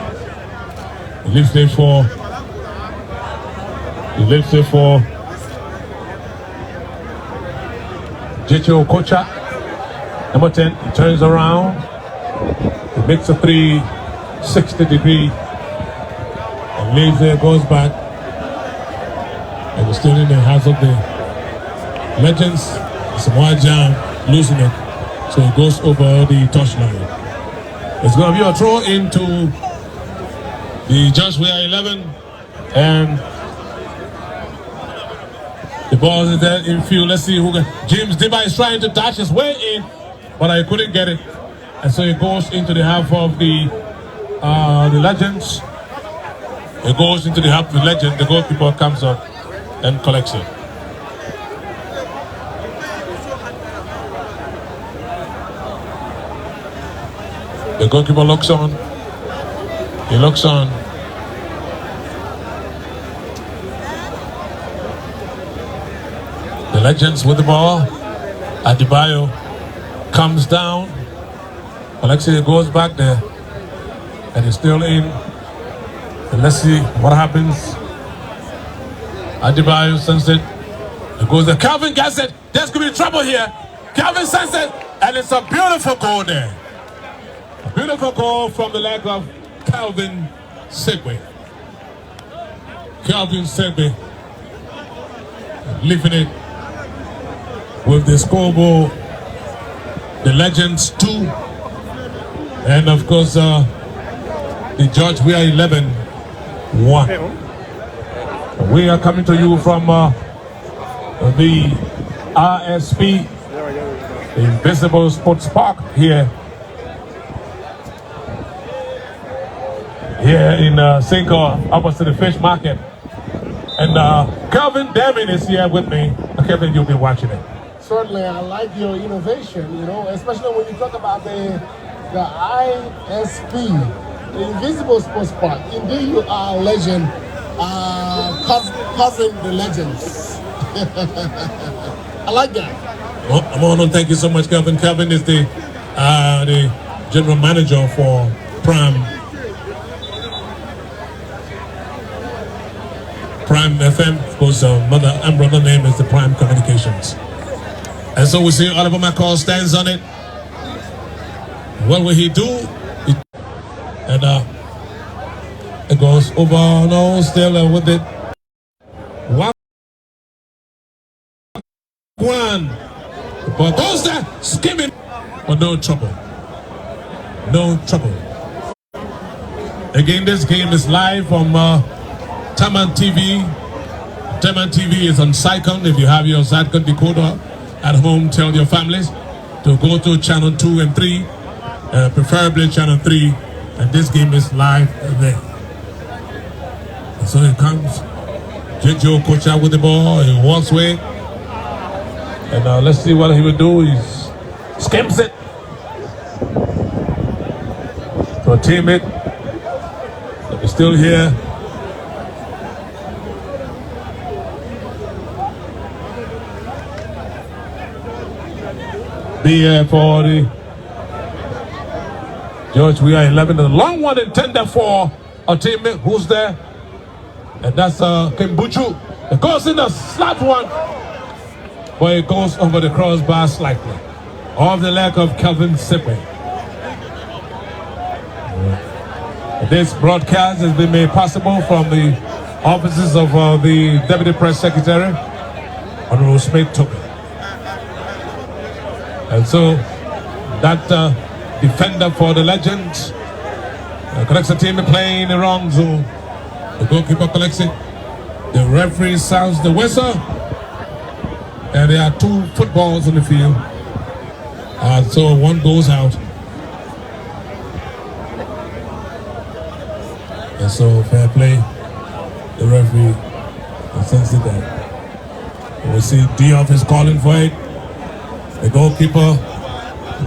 He leaves there for Jicho Okocha. Number 10. He turns around. He makes a 360 degree. And leaves there, goes back. And we're still in the hands of the Legends. Samoa Jam losing it. So it goes over the touchline. It's going to be a throw into the George Weah 11. And the ball is there in field. Let's see who can. James Dibba is trying to dash his way in, but I couldn't get it. And so it goes into the half of the Legends. It goes into the half of the Legend. The goalkeeper comes up and collects it. The goalkeeper looks on. He looks on. The Legends with the ball. Adebayo comes down. Alexei goes back there. And he's still in. And let's see what happens. Adebayo sends it. It goes there. Calvin gets it. There's going to be trouble here. Calvin sends it. And it's a beautiful goal there. A beautiful goal from the leg of Calvin Segwe. Calvin Segwe leaving it with the scoreboard. The Legends 2. And of course, the George Weah 11 1. We are coming to you from the RSP, the Invincible Sports Park here in Cinco, opposite the fish market. And Kelvin Damon is here with me. Kevin, you'll be watching it. Certainly, I like your innovation, especially when you talk about the ISP, the Invincible Sports Park. Indeed, you are a legend, cousin the legends. I like that. Well, thank you so much, Kelvin. Kelvin is the general manager for Prime FM. Of course, mother and brother name is the Prime Communications. And so we see Oliver McCall stands on it. What will he do? And it goes over, no, still with it. One. But goes there, skimming. But no trouble. No trouble. Again, this game is live from Taman TV. Taman TV is on Sycon. If you have your Sycon decoder at home, tell your families to go to channel 2 and 3, preferably channel 3, and this game is live there. And so it comes. Joe Kocha with the ball. He walks away. And let's see what he will do. He skims it to a teammate. He's still here. Be for the George Weah 11. The long one intended for a teammate who's there. And that's Kimbuchu. It goes in the slot one. But it goes over the crossbar slightly. Off the leg of Kelvin Sippe. This broadcast has been made possible from the offices of the Deputy Press Secretary, Honorable Smith Toby. And so that defender for the Legends collects the team playing in the wrong zone. The goalkeeper collects it. The referee sounds the whistle. And there are 2 footballs on the field. So one goes out. And so fair play. The referee sends it there. We see Diop is calling for it. The goalkeeper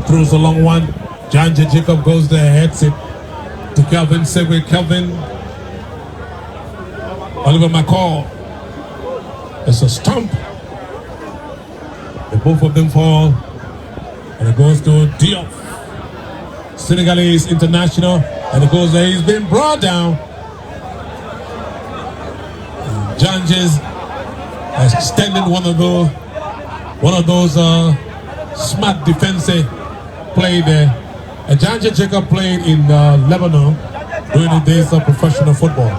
throws a long one. Janja Jacob goes there, heads it to Kelvin Segway. Kelvin. Oliver McCall. It's a stump. And both of them fall. And it goes to Diop. Senegalese international. And it goes there. He's been brought down. Janjes extended one of those smart defensive play there. And Janja Jacob played in Lebanon during the days of professional football.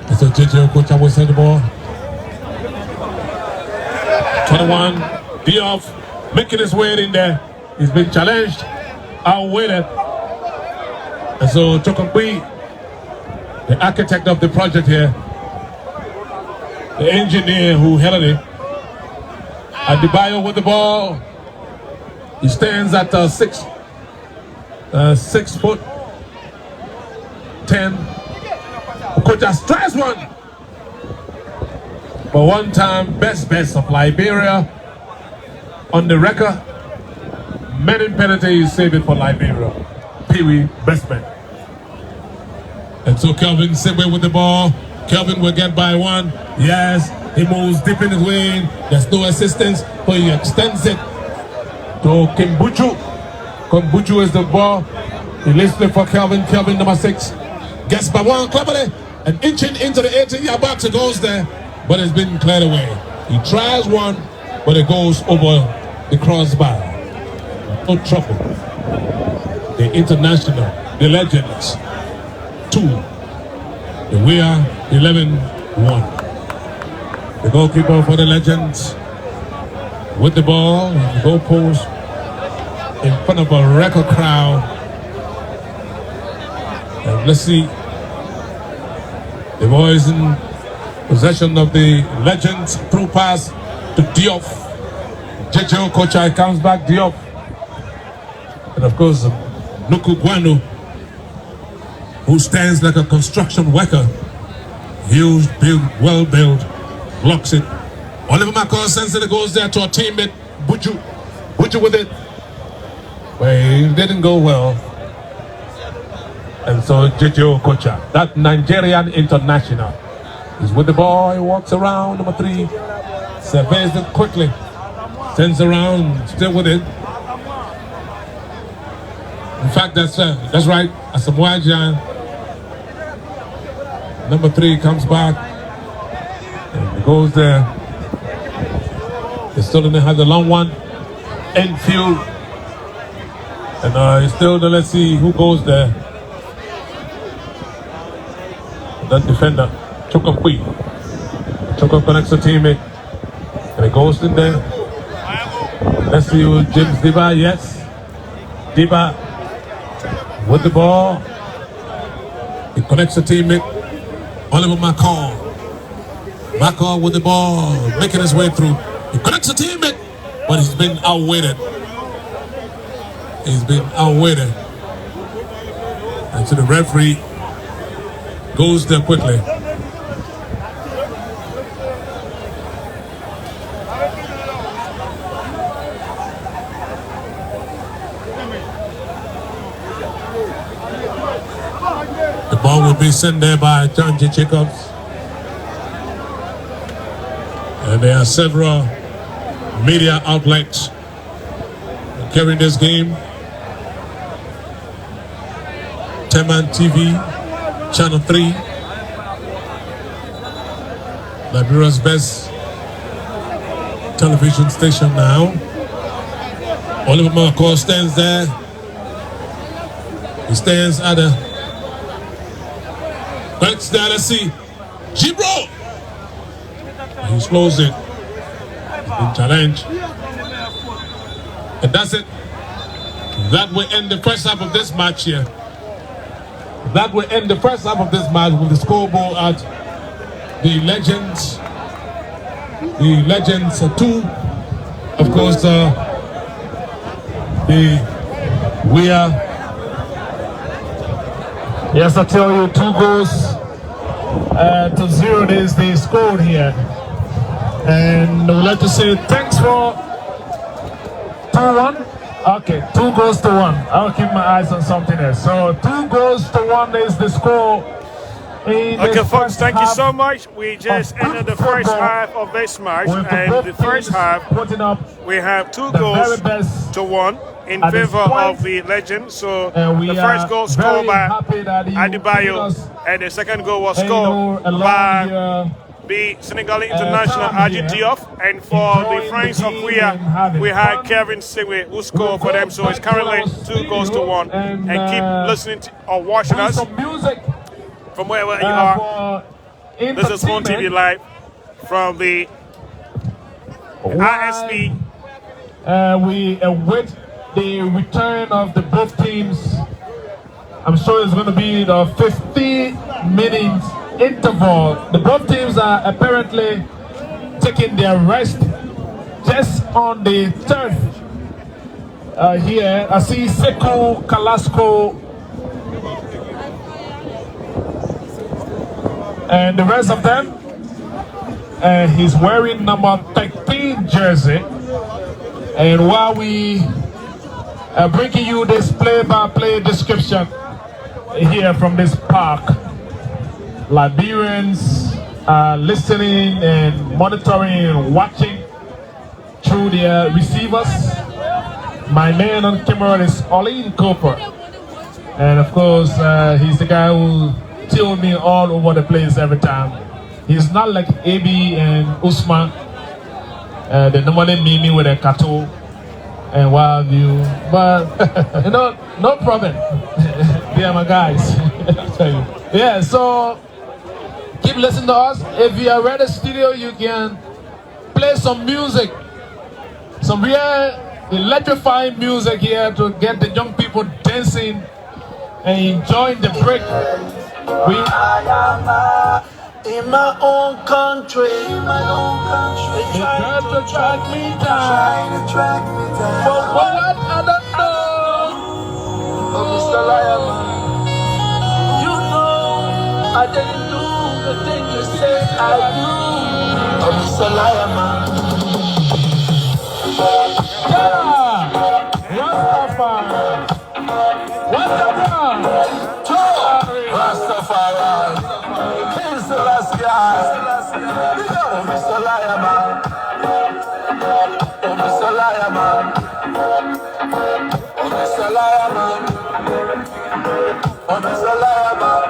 And so JJ Okocha will send the ball. 21, Diop making his way in there. He's been challenged, outweighted. And so Chokokwe, the architect of the project here, the engineer who held it, Adebayo with the ball. He stands at 6'10". Okocha strikes one. But one time, best of Liberia on the record. Many penalties saved it for Liberia. Pee-wee, best man. And so Kelvin Segway with the ball. Kelvin will get by one. Yes, he moves deep in his way. There's no assistance, but he extends it to Kimbuchu. Kimbuchu is the ball. He leaves it for Kelvin. Kelvin, number 6. Gets by one cleverly and inching into the 18-yard box. It goes there, but it's been cleared away. He tries one, but it goes over the crossbar. No trouble. The international, the Legends, 2. The WEAH 11-1. The goalkeeper for the Legends with the ball in the goalpost in front of a record crowd. And let's see. The boys in possession of the Legends. Through pass to Diop. JJ Okocha comes back. Diop. And of course, Nuku Guanu, who stands like a construction worker. Huge, build, well built, blocks it. Oliver McCall sends it, goes there to a teammate, Buju. Buju with it. But it didn't go well. And so JJ Okocha, that Nigerian international, is with the ball. He walks around, number 3. Surveys it quickly. Sends around, still with it. In fact, that's right. Asamoah number 3 comes back and goes there. He still has a long one. Enfield. And he's still there. Let's see who goes there. That defender, Chokokwe. Choko connects the teammate. And it goes in there. Let's see who James Diba. Yes. Diba with the ball. He connects the teammate. Oliver McCall. McCall with the ball, making his way through. He connects the teammate, but he's been outweighted. He's been outweighted. And so the referee goes there quickly. The ball will be sent there by Janja Jacobs. And there are several media outlets carrying this game. Teman TV, Channel 3, Liberia's best television station now. Oliver McCall stands there. He stands at the Let's see. Gibro! He slows it. He's been challenged. And that's it. That will end the first half of this match here. That will end the first half of this match with the scoreboard at the Legends. The Legends 2. Of course, the WEAH. Yes, I tell you, 2 goals to 0 is the score here. And I would like to say thanks for 2-1. Okay, 2 goals to 1. I'll keep my eyes on something else. So 2 goals to 1 is the score. Okay, folks, thank you so much. We just ended the first half of this match, and the first half we have 2 goals to 1 in favor of the Legends. So the first goal scored by Adebayo, and the second goal was scored by the Senegalese international Ajit Diop, and for the friends of WEAH, we had Kevin Sewe who scored for them. So it's currently 2 goals to 1. And keep listening to, or watching us from wherever you are. This is Phone TV Live from the ISP. We await the return of the both teams. I'm sure it's going to be the 15-minute interval. The both teams are apparently taking their rest just on the turf. Here, I see Sekou Kalasco and the rest of them. He's wearing number 13 jersey. And while we are bringing you this play-by-play description here from this park, Liberians are listening and monitoring and watching through their receivers. My man on camera is Olin Cooper. And of course, he's the guy who tills me all over the place every time. He's not like AB and Usman. They normally meet me with a cattle and wild view. But, you know, no problem. They are my guys. Yeah, so keep listening to us. If you are at the studio, you can play some music. Some real electrifying music here to get the young people dancing and enjoying the break. In my own country, they try to track me down. But what I don't know, Mr. Lion, you know I didn't do the thing you say I do, Mr. Lion. Yeah, Rastafari, Rastafari. He's the last guy. Oh, Mr. Lion, man. Oh, Mr. Lion, man. Oh, Mr. Lion, man. Oh, Mr. Lion, man.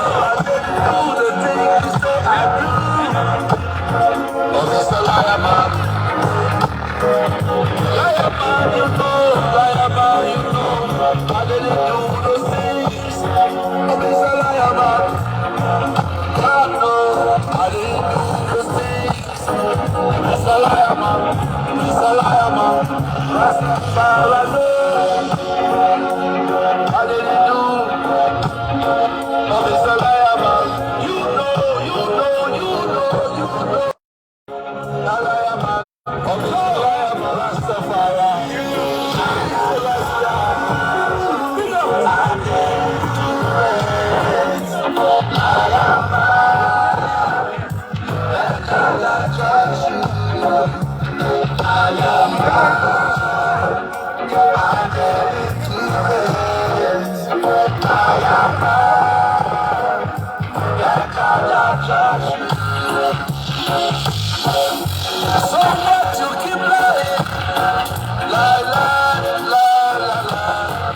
I didn't do the thing you say I do. Oh, Mr. Lion, man. Lion, man, you know. Lion, man, you know. I didn't do those things. Oh, Mr. Lion, man. God knows I didn't do those things. Mr. Lion, man. Mr. Lion, man. Rastafari, I didn't do. Oh, Mr. Lion, man. You know, you know, you know, you know. Lion, man. Oh, Mr. Lion, man. Rastafari. So much you keep lying, lie, lie, lie, lie, lie.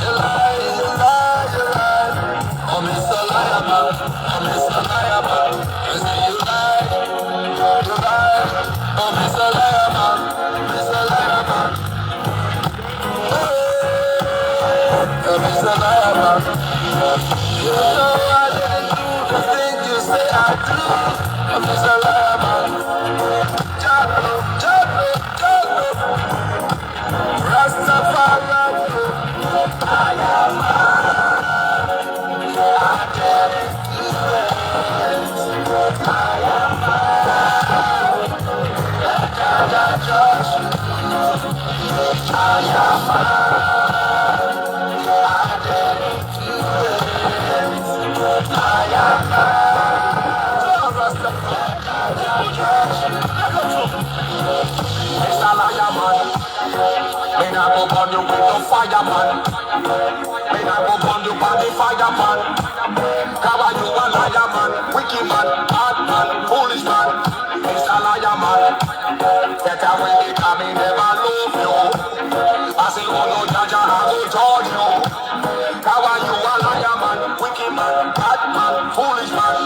You lie, you lie, you lie. Oh, Mr. Liar, man. Oh, Mr. Liar, man. You say you lie, you lie. Oh, Mr. Liar, man. Mr. Liar, man. Oh, Mr. Liar, man. You know I didn't do the thing you say I do. Oh, Mr. Liar, man. Mr. Lion Man, me nah go burn you with no fireman. Me nah go burn you by the fireman. Cover you a liar man, wicked man, bad man, foolish man. Mr. Lion Man, better when they come in, never love you. I say, oh no, Jaja, I go charge you. Cover you a liar man, wicked man, bad man, foolish man.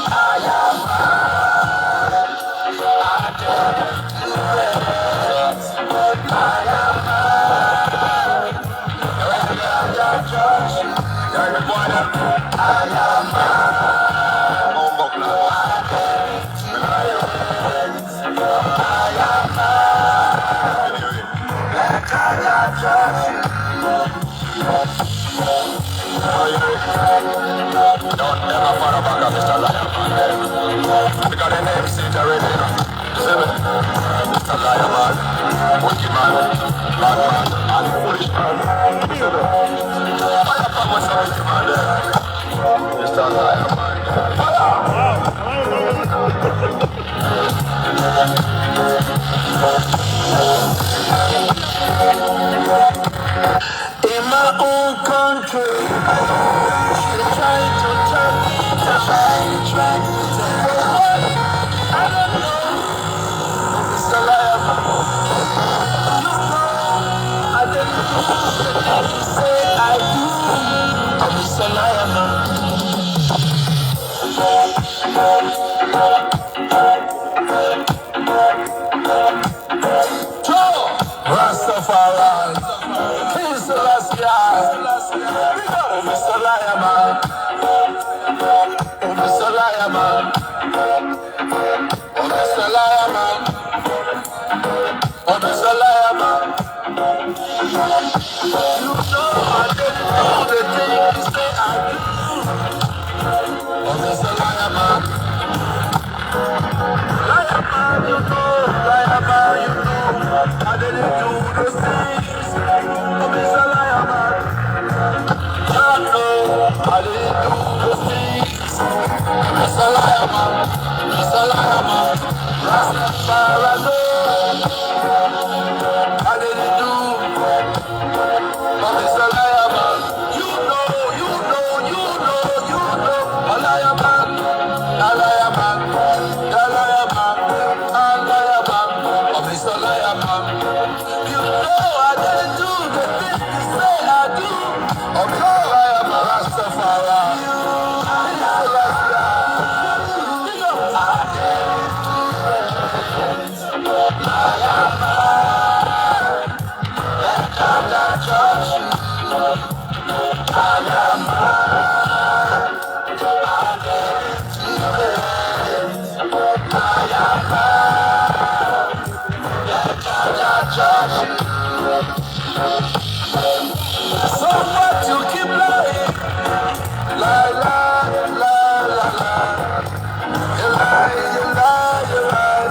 Don't ever follow back up Mr. Lion Man. Because the name is already. See me? Mr. Lion Man, wicked man, bad man, and foolish man. See me? Fire back what's up, Mr. Man there. Mr. Lion Man. In my own country, they try to turn me down. For what? I don't know. Mr. Lion Man. I didn't do the thing you say I do. I'm Mr. Lion Man. Rastafari, King Selassie, oh Mr. Lion Man, oh Mr. Lion Man, oh Mr. Lion Man, oh Mr. Lion Man. You know I didn't do the thing you say I do. Oh Mr. Lion Man, Lion Man, you know, Lion Man, you know, I didn't do the things. Oh Mr. Lion Man, I know I didn't do the things. Mr. Lion Man, Mr. Lion Man, Rastafari, I didn't do. Oh Mr. Lion Man, you know, you know, you know, you know. A Lion Man, a Lion Man, a Lion Man, a Lion Man. Oh Mr. Lion Man, you know I didn't do the thing you say I do. Oh Mr. Lion Man, Rastafari. So what you keep lying? Lie, lie, lie, lie, lie. You lie, you lie, you lie.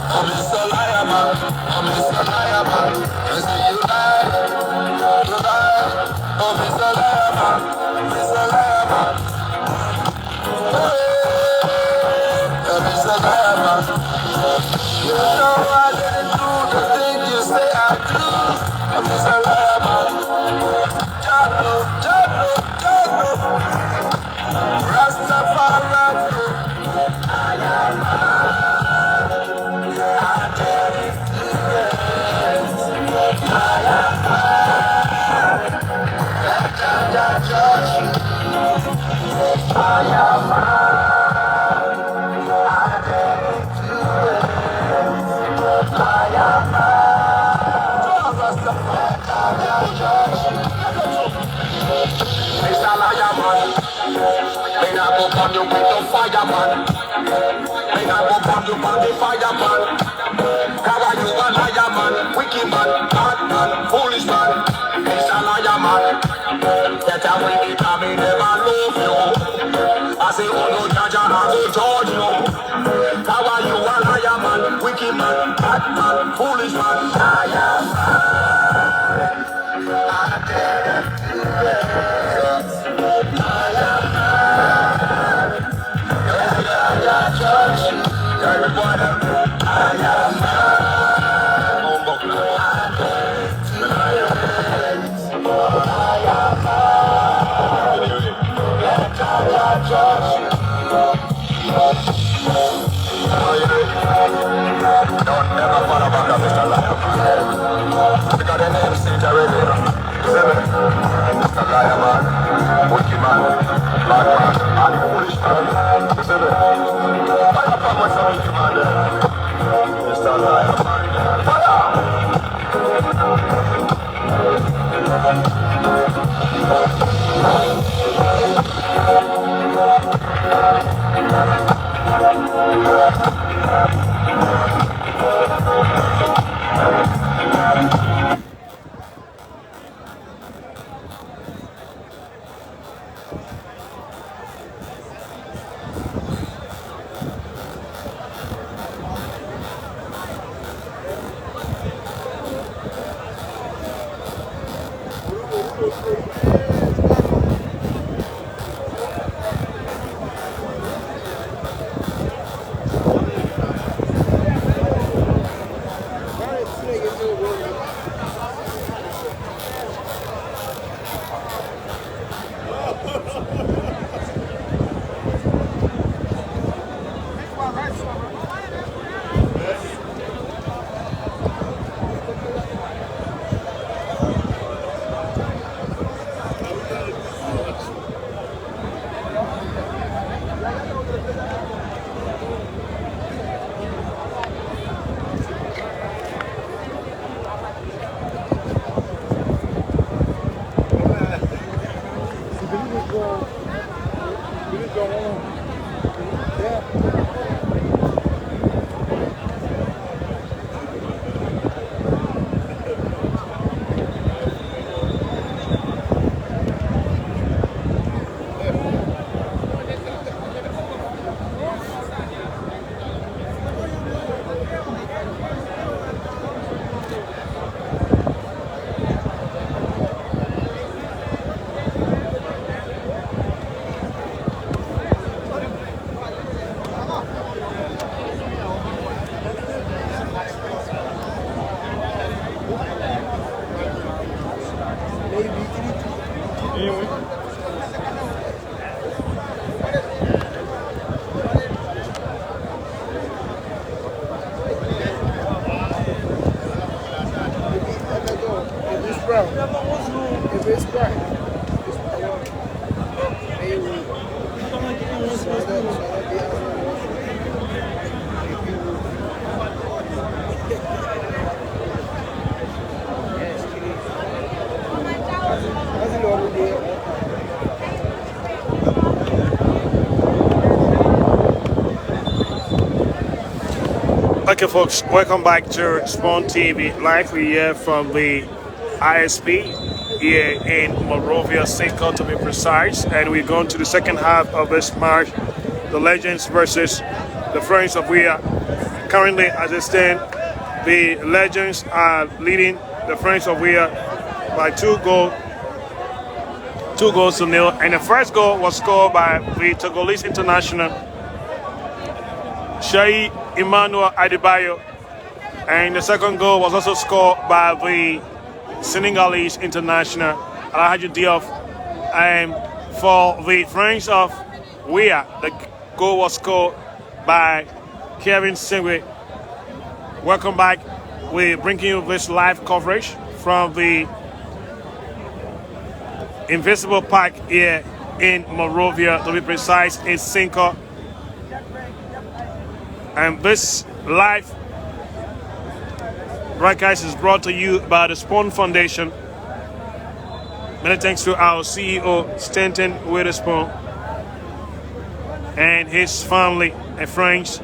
Oh Mr. Lion Man, oh Mr. Lion Man. You say you lie, you lie. Oh Mr. Lion Man, Mr. Lion Man. Hey, oh Mr. Lion Man. You know I didn't do the thing you say I do. Oh Mr. Lion Man. Jalo, Jalo, Jalo. Rastafari. Mr. Lion Man, me nah go burn you with no fireman. Me nah go burn you by the fireman. Cover you a liar man, wicked man, bad man, foolish man. Mr. Lion Man, better when they come in, never love you. I say, oh no, Jaja, I go charge you. Cover you a liar man, wicked man, bad man, foolish man. Lion Man, Okay, folks, welcome back to Spawn TV Live. We're here from the ISP here in Monrovia, Cinco to be precise, and we're going to the second half of this match, the Legends versus the Friends of WEAH. Currently, as it stands, the Legends are leading the Friends of WEAH by 2 goals to nil, and the first goal was scored by the Togolese international Shai Emmanuel Adebayo, and the second goal was also scored by the Senegalese international Alhaji Diop. And for the Friends of WEAH, the goal was scored by Kevin Singwe. Welcome back. We're bringing you this live coverage from the Invincible Park here in Monrovia, to be precise, in Cinco. And this live broadcast is brought to you by the Spawn Foundation. Many thanks to our CEO, Stanton Witherspoon, and his family and friends.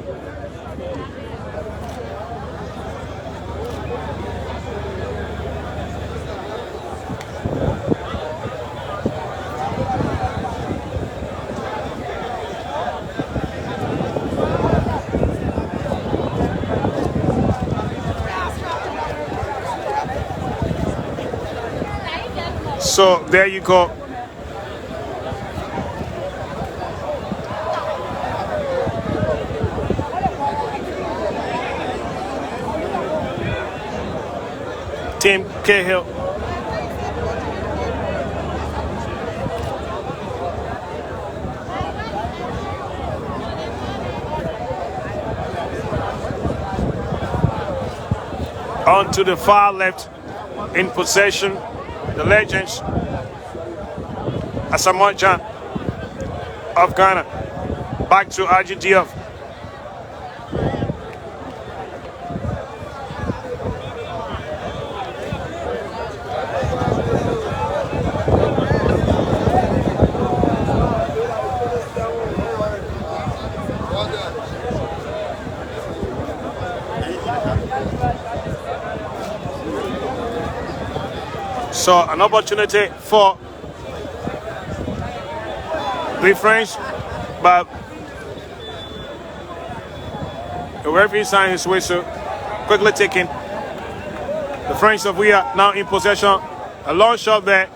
So there you go. Tim Cahill. On to the far left, in possession, the Legends, Asamoah Gyan of Ghana. Back to Alhaji Diop. So an opportunity for the French, but the referee signed his whistle, quickly taken. The French of WEAH now in possession. A long shot there,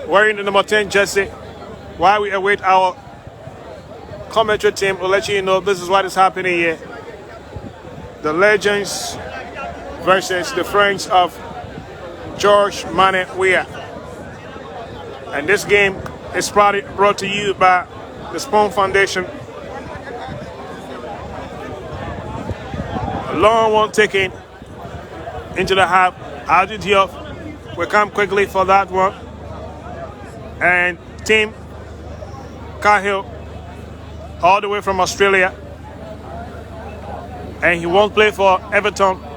wearing the number 10 jersey. While we await our commentary team, we'll let you know this is what is happening here. The Legends versus the Friends of George Mane WEAH. And this game is probably brought to you by the Spawn Foundation. A long one taken into the half. Alhaji Diop will come quickly for that one. And Tim Cahill, all the way from Australia. And he won't play for Everton.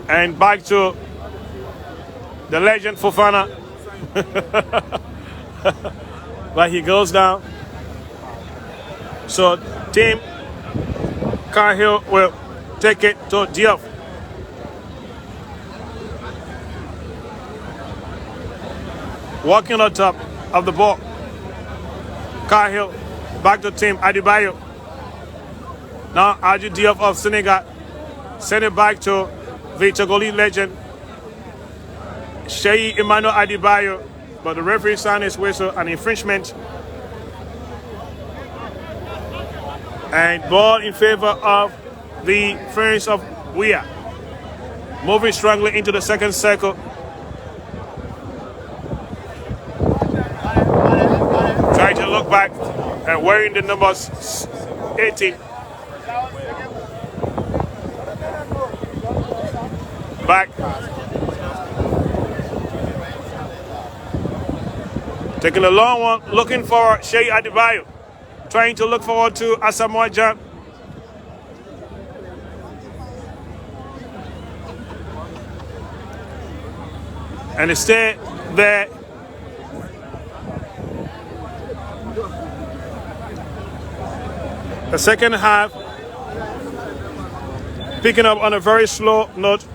And back to the legend Fofana. but he goes down. So Team Cahill will take it to Diop. Walking on top of the ball. Cahill back to Team Adebayo. Now Adi Diop of Senegal. Send it back to the Togolese legend Sheyi Emmanuel Adebayo, but the referee signed his whistle, an infringement. And ball in favor of the Friends of WEAH. Moving strongly into the second circle. Trying to look back and wearing the numbers 18. Back. Taking a long one, looking for Sheyi Adebayo. Trying to look forward to Asamoah Gyan. And they stay there. The second half, picking up on a very slow note.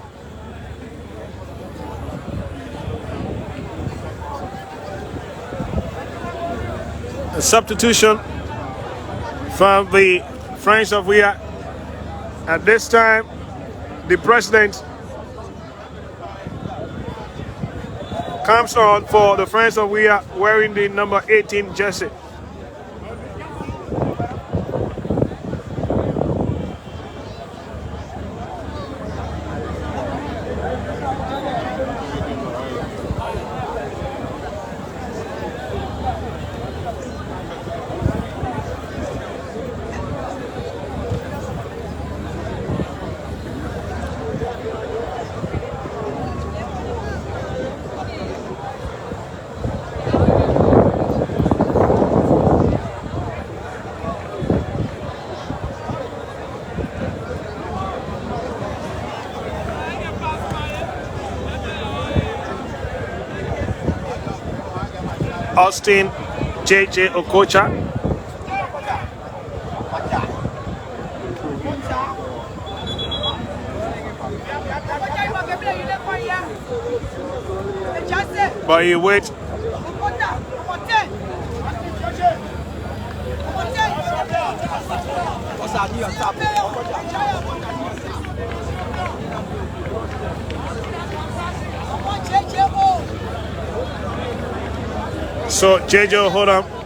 A substitution from the Friends of WEAH. At this time, the president comes on for the Friends of WEAH wearing the number 18 jersey. Austin JJ Okocha. But he waits. So JJ, hold on.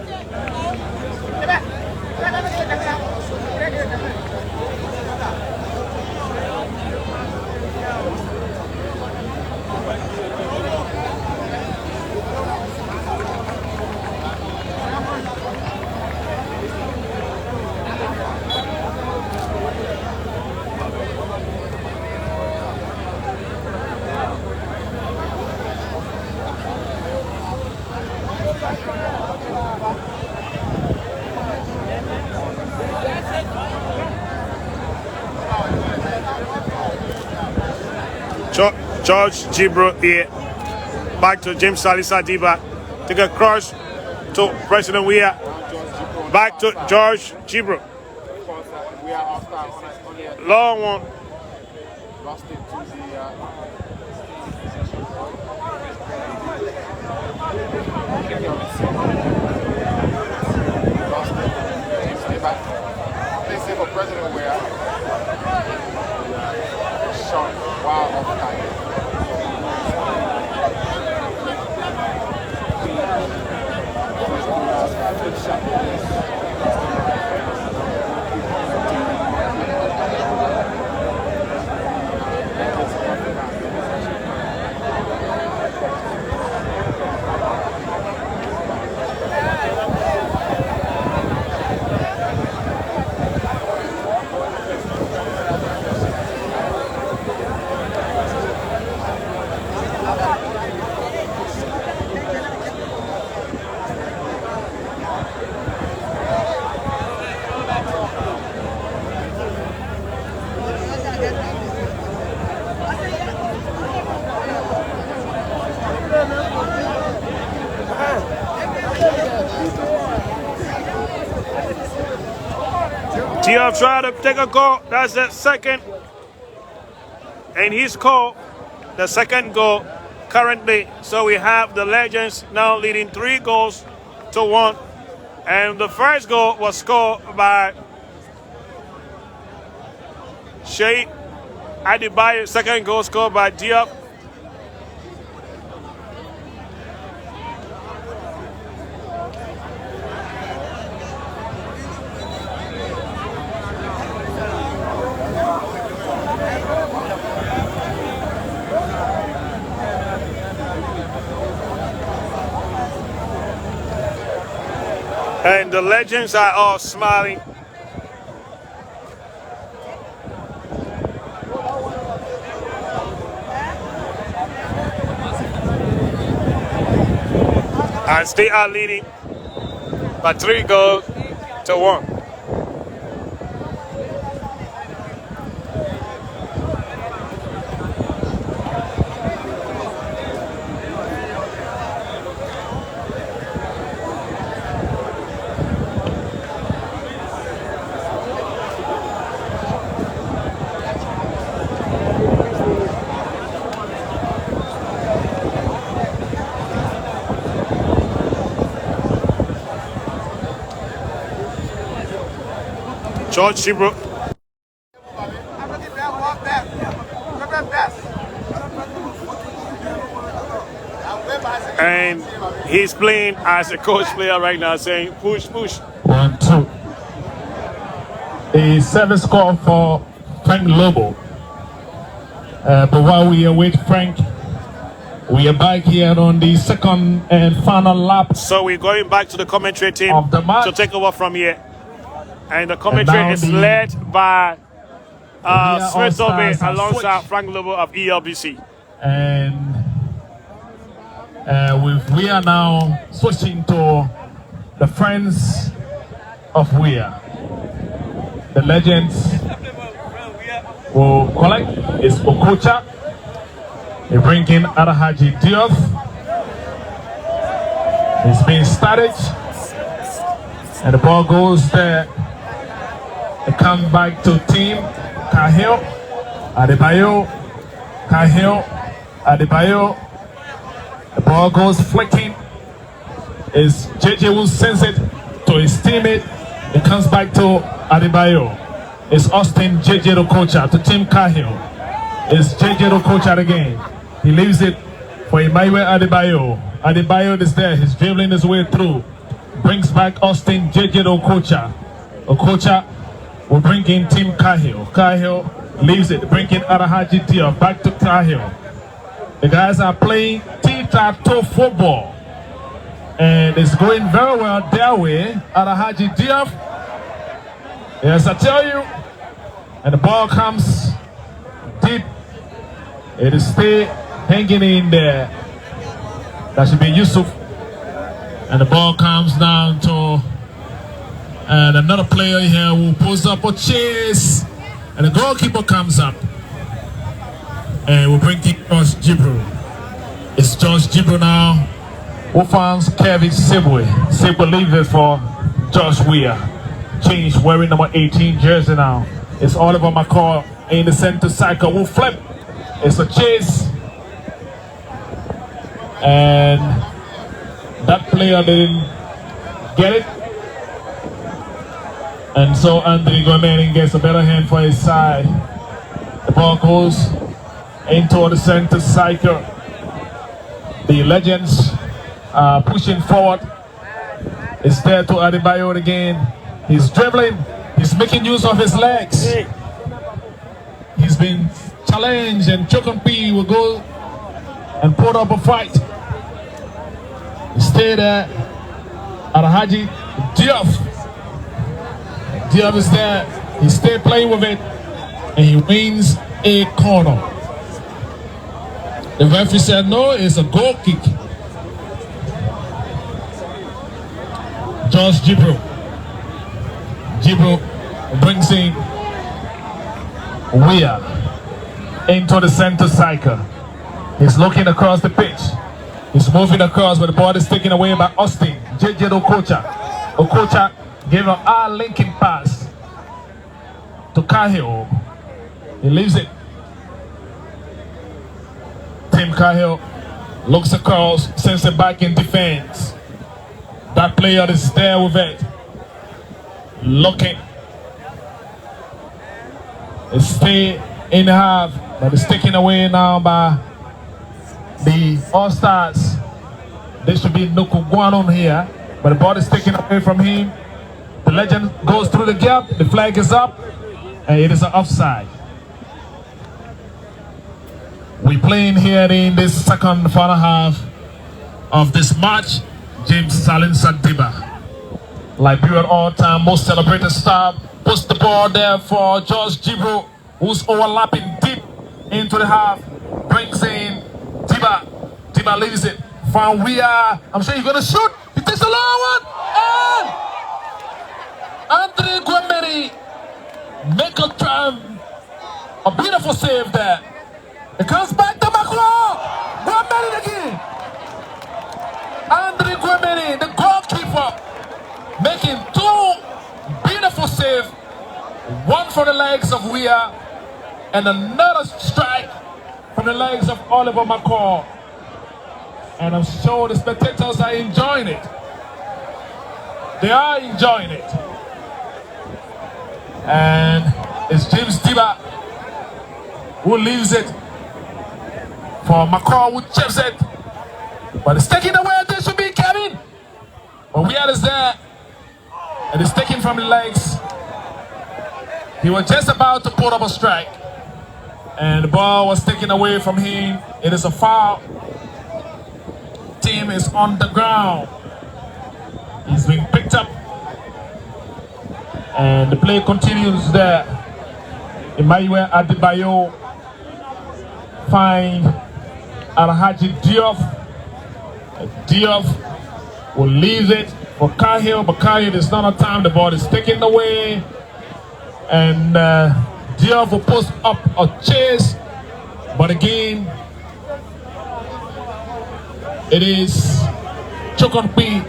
George Gibro here. Back to James Salisa Diba. Take a cross to President WEAH. Back to George Gibro. Long one. For President WEAH. Shot wild off time. Diop tried to take a goal. That's the second. And he scored the second goal currently. So we have the Legends now leading 3-1. And the first goal was scored by Shea Adebayo. Second goal scored by Diop. And the Legends are all smiling. As they are leading by 3-1. George Shibro. And he's playing as a coach player right now, saying push, push. 1-2. A service call for Frank Lobo. But while we await Frank, we are back here on the second and final lap. So we're going back to the commentary team of the match to take over from here. And the commentary is led by Smith Toby alongside Frank Lobo of ELBC. And we are now switching to the friends of WEAH. The Legends will collect is Okocha. They bring in Alhaji Diop. It's being started. And the ball goes there. It comes back to team Cahill, Adebayo, Cahill, Adebayo. The ball goes flicking. Is JJ who sends it to his teammate. It comes back to Adebayo. It's Austin JJ Okocha to Team Cahill. It's JJ Okocha again. He leaves it for Emmanuel Adebayo. Adebayo is there. He's dribbling his way through. Brings back Austin JJ Okocha. Okocha will bring in Team Cahill. Cahill leaves it. Bring in Alhaji Diop. Back to Cahill. The guys are playing tic-tac-toe football. And it's going very well their way. Alhaji Diop. Yes, I tell you. And the ball comes deep. It is still hanging in there. That should be Yusuf. And the ball comes down to and another player here will pose up a chase. And the goalkeeper comes up. And we'll bring in Josh Jibru. It's Josh Jibru now. Who finds Kevin Sibwe. Sibwe leaves it for Josh WEAH. Change wearing number 18 jersey now. It's Oliver McCall in the center cycle. Will flip. It's a chase. And that player didn't get it. And so Anthony Gomerin gets a better hand for his side. The ball goes into the center cycle. The Legends are pushing forward. It's there to Adebayo again. He's dribbling. He's making use of his legs. He's been challenged, and Chokampi will go and put up a fight. Stay there. Alhaji Diop. Diop is there. He stayed playing with it, and he wins a corner. The referee said no, it's a goal kick. Josh Jibro. Jibro brings in WEAH into the center cycle. He's looking across the pitch. He's moving across, but the ball is taken away by Austin. JJ Okocha. Okocha gave an eye-linking pass Cahill. He leaves it. Tim Cahill looks across, sends it back in defense. That player is there with it. Looking. It's stay in half, but it's taken away now by the All-Stars. There should be Nuku Guanon here, but the ball is taken away from him. The legend goes through the gap, the flag is up, and it is an offside. We're playing here in this second final half of this match. James Salin Santiba, Liberian all-time most celebrated star, puts the ball there for George Gibro, who's overlapping deep into the half, brings in Tiba. Tiba leaves it. From WEAH, I'm sure he's gonna shoot. He takes a long one, and Andre Guameri make a beautiful save there. It comes back to Macron. Guameri again. Andre Guameri, the goalkeeper, making two beautiful saves. One from the legs of WEAH and another strike from the legs of Oliver McCall. And I'm sure the spectators are enjoying it. They are enjoying it. And it's James Tiba who leaves it for McCall, who chips it. But it's taken away. This should be Kevin. But WEAH is there. And it's taken from the legs. He was just about to put up a strike. And the ball was taken away from him. It is a foul. Team is on the ground. He's being picked up. And the play continues there. Emmanuel Adebayo find Alhaji Diop. Diop will leave it for Cahill, but Cahill is not on time. The ball is taken away. And Diop will post up a chase. But again, it is Chokonpi.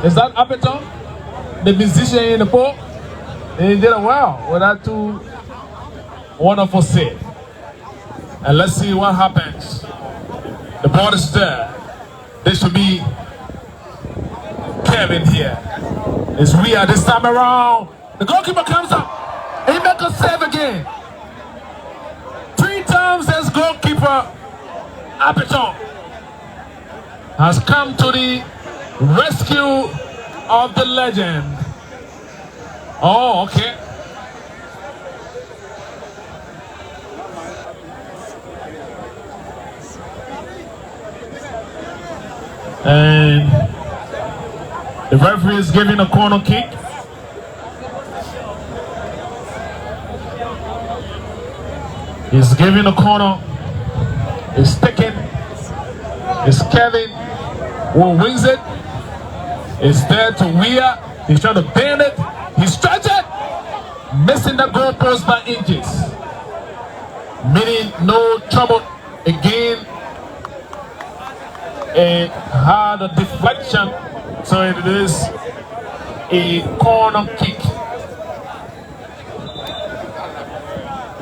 Is that Apeton? The musician in the pole? He did it well with that two wonderful save. And let's see what happens. The ball is there. There should be Kevin here. It's WEAH this time around. The goalkeeper comes up. And he makes a save again. 3 times as goalkeeper Apeton has come to the rescue of the legend. Oh, okay. And the referee is giving a corner kick. He's giving a corner. It's taken. It's Kevin who wins it. It's there to WEAH. He's trying to bend it. He stretches it. Missing the goalpost by inches. Meaning no trouble again. It had a deflection. So it is a corner kick.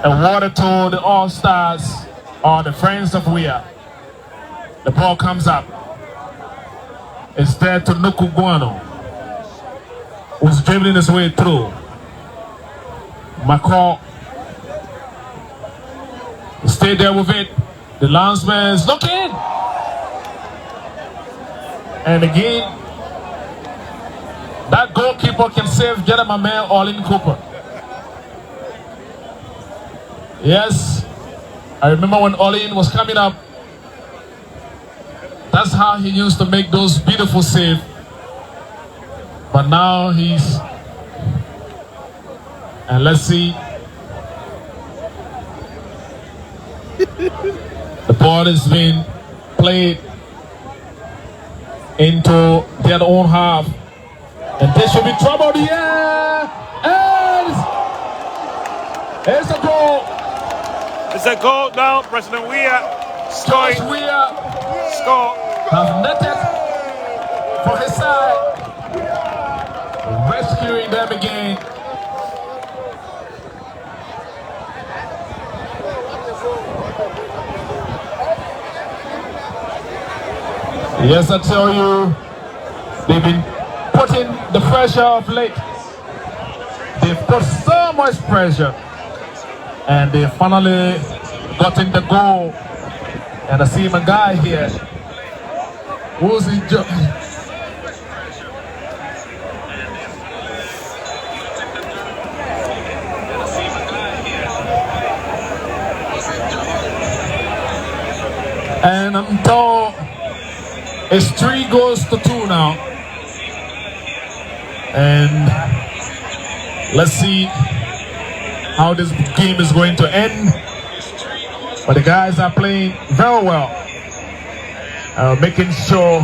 Awarded to the All-Stars or the friends of WEAH. The ball comes up. It's there to Nuku Guano, who's dribbling his way through. McCall stay there with it. The linesman is looking. And again, that goalkeeper can save Jeremy Man Olin Cooper. Yes, I remember when Olin was coming up. That's how he used to make those beautiful saves. But now he's... And let's see. The ball is being played into their own half. And there should be trouble here. And it's a goal. It's a goal now. President WEAH scoring. WEAH Score. has netted for his side, rescuing them again. Yes, I tell you, they've been putting the pressure of late. They've put so much pressure, and they finally gotten the goal. And I see my guy here, who's enjoying. And I'm told it's 3 goals to 2 now. And let's see how this game is going to end. But the guys are playing very well, making sure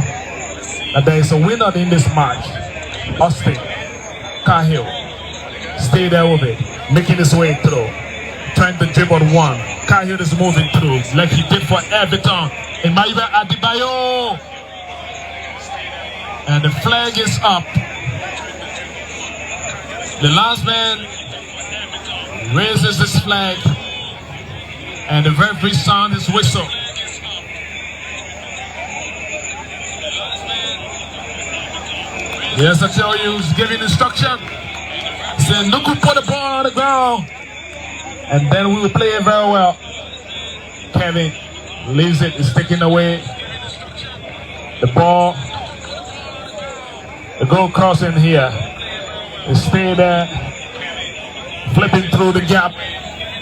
that there is a winner in this match. Austin Cahill, stay there with it, making his way through, trying to dribble one. Cahill is moving through like he did for Everton. And Maiva Adebayo, and the flag is up. The last man raises his flag, and the referee sounds his whistle. Yes, I tell you, he's giving instruction. He said, look who put the ball on the ground. And then we will play it very well. Kevin leaves it, is taking away the ball. The goal crossing here. They stay there, flipping through the gap.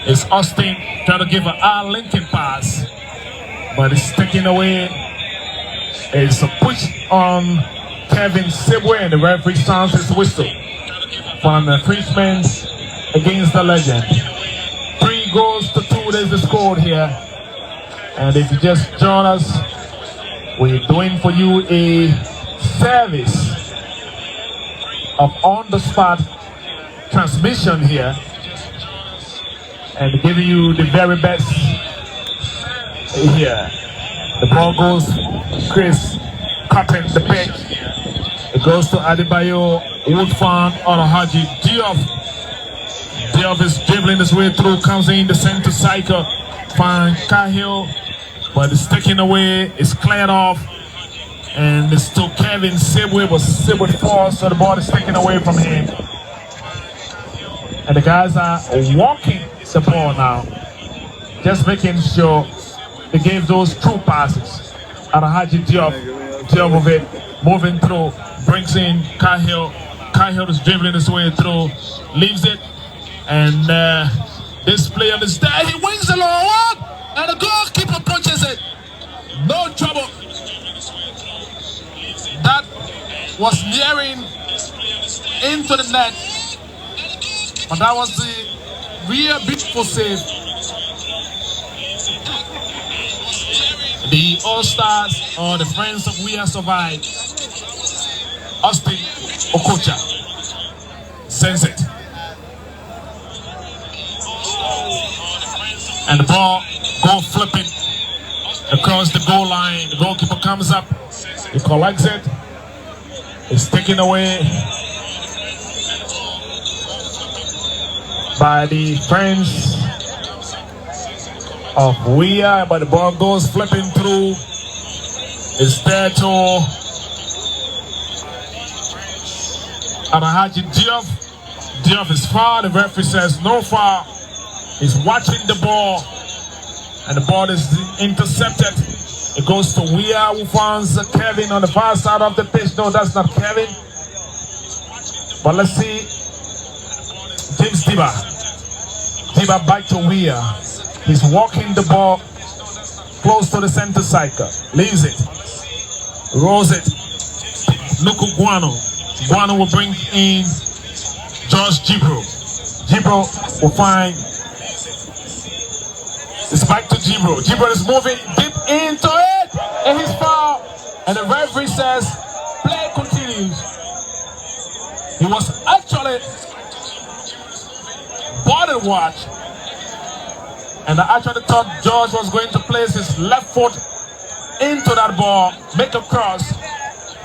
It's Austin trying to give an linking pass, but it's taken away. It's a push on Kevin Sibwe, and the referee sounds his whistle for an infringement against the legend. 3 goals to 2 is the score here. And if you just join us, we're doing for you a service of on-the-spot transmission here, and giving you the very best here. The ball goes, Chris cutting the pitch. It goes to Adebayo, Woodfan, Olahaji, Diop. Diop is dribbling his way through, comes in the center cycle, find Cahill, but it's taken away, it's cleared off. And it's still Kevin Sibwe, but Sibwe falls, so the ball is taken away from him. And the guys are walking the ball now, just making sure they gave those true passes. Alahaji Diop of it, moving through, brings in Cahill. Cahill is dribbling his way through, leaves it, and this player is there. He wins the long one, and the goalkeeper punches it. No trouble. That was nearing into the net, but that was the real beautiful save. The All-Stars, or the Friends of WEAH survived. Austin Okocha sends it, and the ball goes flipping across the goal line. The goalkeeper comes up, he collects it, it's taken away by the Friends of WEAH, but the ball goes flipping through. It's there to Alahaji Diop. Diop is foul. The referee says no foul. He's watching the ball, and the ball is intercepted. It goes to WEAH, who finds Kevin on the far side of the pitch. No, that's not Kevin. But let's see. James Diba. Diba back to WEAH. He's walking the ball close to the center cycle. Leaves it. Rolls it. Nuku Guano. Guano will bring in George Jibro. Jibro will find. It's back to Jibro. Jibro is moving deep into it, and he's fouled. And the referee says, play continues. He was actually body watch, and I actually thought George was going to place his left foot into that ball, make a cross.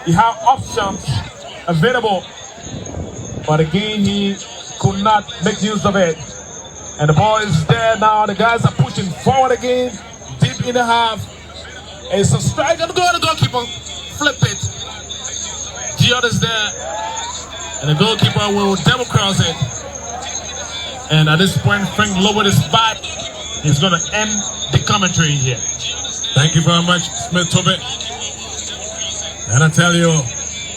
He had options available but again he could not make use of it. And the ball is there now. The guys are pushing forward again, deep in the half. It's a strike and the goalkeeper flip it. Giot is there, and the goalkeeper will double cross it. And at this point, Frank lowered his bat. He's going to end the commentary here. Thank you very much, Smith Tobe. And I tell you,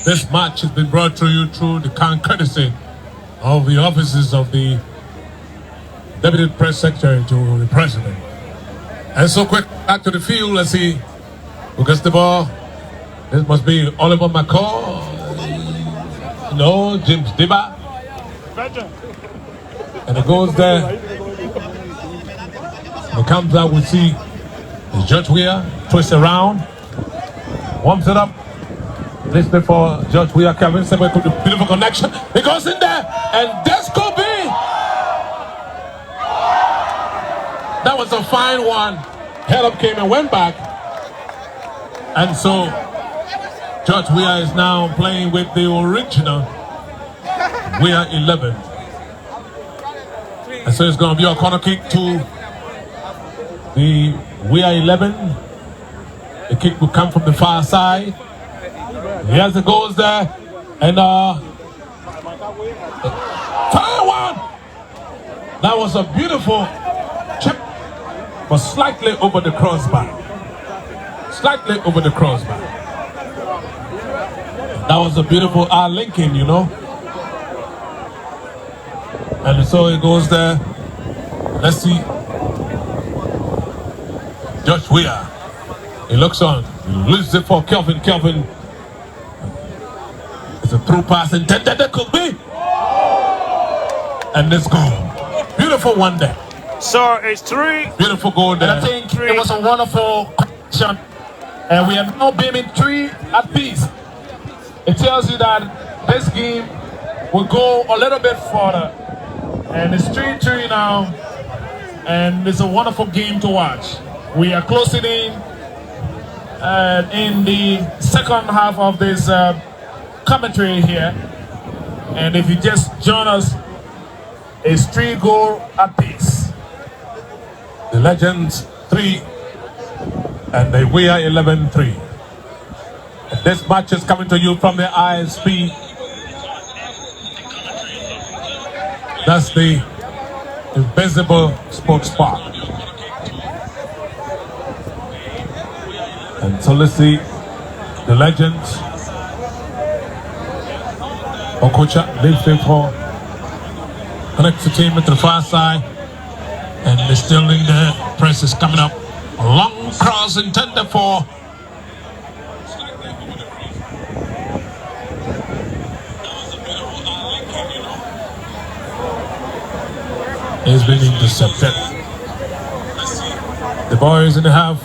this match has been brought to you through the kind courtesy of the offices of the Deputy Press Secretary to the President. And so quick, back to the field. Let's see who gets the ball. This must be Oliver McCall. No, James Dibba. And it goes there. It comes out, we see Judge Weah twists around, warms it up. Listening for Judge Weah, Kevin Sebe to the beautiful connection. It goes in there, and this could be. That was a fine one. Head up came and went back. And so Judge Weah is now playing with the original Weah 11. And so it's going to be a corner kick to the Weah 11. The kick will come from the far side. Here's the goals there. And fire one. That was a beautiful chip, but slightly over the crossbar. Slightly over the crossbar. That was a beautiful linking, you know. And so it goes there. Let's see. Judge Weah. He looks on. He loses it for Kelvin. Kelvin. It's a through pass intended. That could be. And this goal. Beautiful one there. So it's 3. Beautiful goal there. And I think it was a wonderful action. And we are now beaming 3 apiece. It tells you that this game will go a little bit further. And it's 3-3 now. And it's a wonderful game to watch. We are closing in the second half of this commentary here. And if you just join us, it's 3 goals apiece. The Legends 3 and the Weah 11-3. This match is coming to you from the ISP. That's the Invincible Sports Park. And so let's see the Legends. Okocha leaves it for connects the team at the far side. And they're still in there. Press is coming up. A long cross intended for. He's been intercepted. The boys in the half.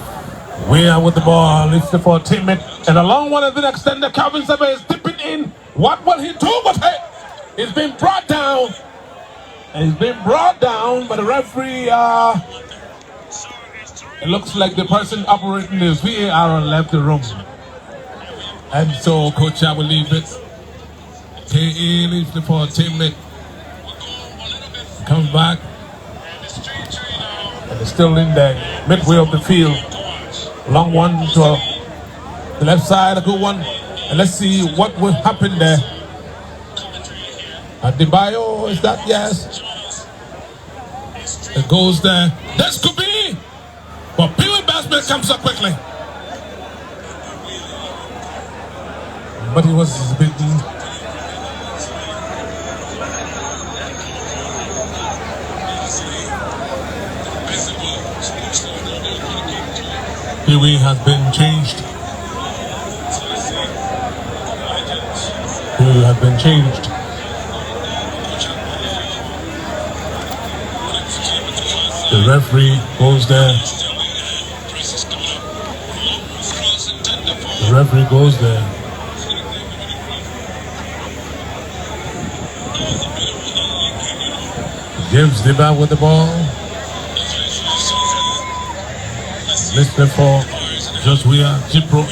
Weah with the ball. Leads it for a teammate. And a long one at the extender. Calvin Sebe is dipping in. What will he do with it? He's been brought down. He's been brought down by the referee. It looks like the person operating this VAR left the room. And so Coach I will leave it. KE leaves it for a teammate. Comes back. And it's still in there. Midway of the field. Long one to the left side. A good one. And let's see what will happen there. Adebayo, is that? Yes. It goes there. This could be. But Pee-wee Bassman comes up quickly. But he was beaten. Pee-wee has been changed. Pee-wee has been changed. The referee goes there. The referee goes there. Gives Dibba with the ball. Listening for Judge Weah, Dibba.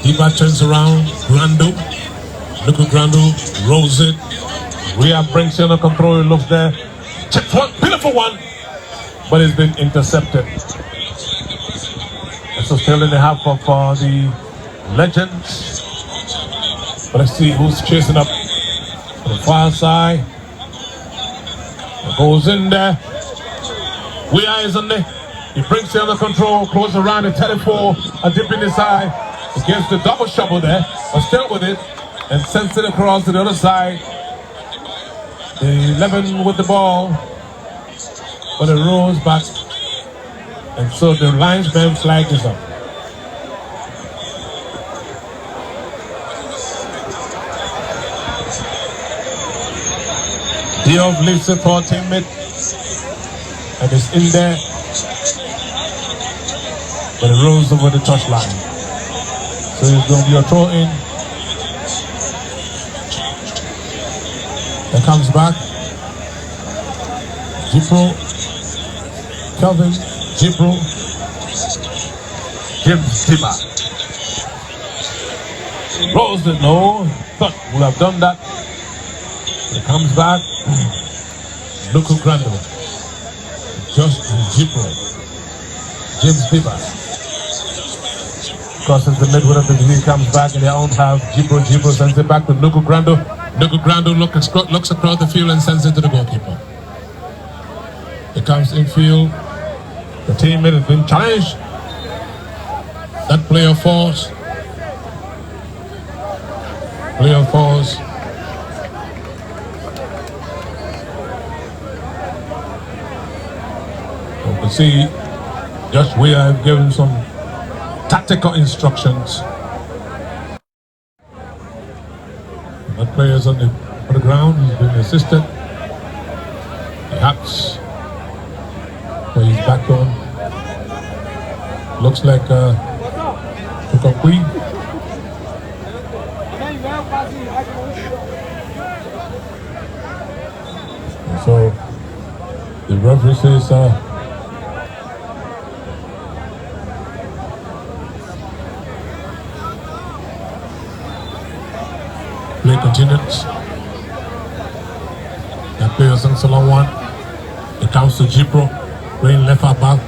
Dibba turns around. Rando. Luku Grandu rolls it. WEAH brings it under control. He looks there. Check one, beautiful one, but it's been intercepted. And so still in the half of the Legends. But let's see who's chasing up on the far side. It goes in there. WEAH is on there. He brings it under control, close around the 34, and dip in his eye. He gets the double shovel there, but still with it, and sends it across to the other side. The 11 with the ball, but it rolls back. And so the linesman flag is up. Diop leaves it for a teammate, and it's in there, but it rolls over the touchline. So it's going to be a throw in. It comes back. Jipro, Kelvin, Jipro, James Tiba. Rolls it low. Thought would have done that. It comes back. Luku Grando. Just Jipro. James Tiba. Crosses the midway of the D, comes back in their own half. Jipro sends it back to Luku Grando. Luku Grando looks across the field and sends it to the goalkeeper. It comes infield. The teammate has been challenged. That player falls. Player falls. You can see Judge WEAH have given some tactical instructions. That player is on the ground. He's been assisted. Perhaps where he's back on. Looks like Tukakui. So the referee says play continues. That player sends along one. It comes to Jipro, playing left half back.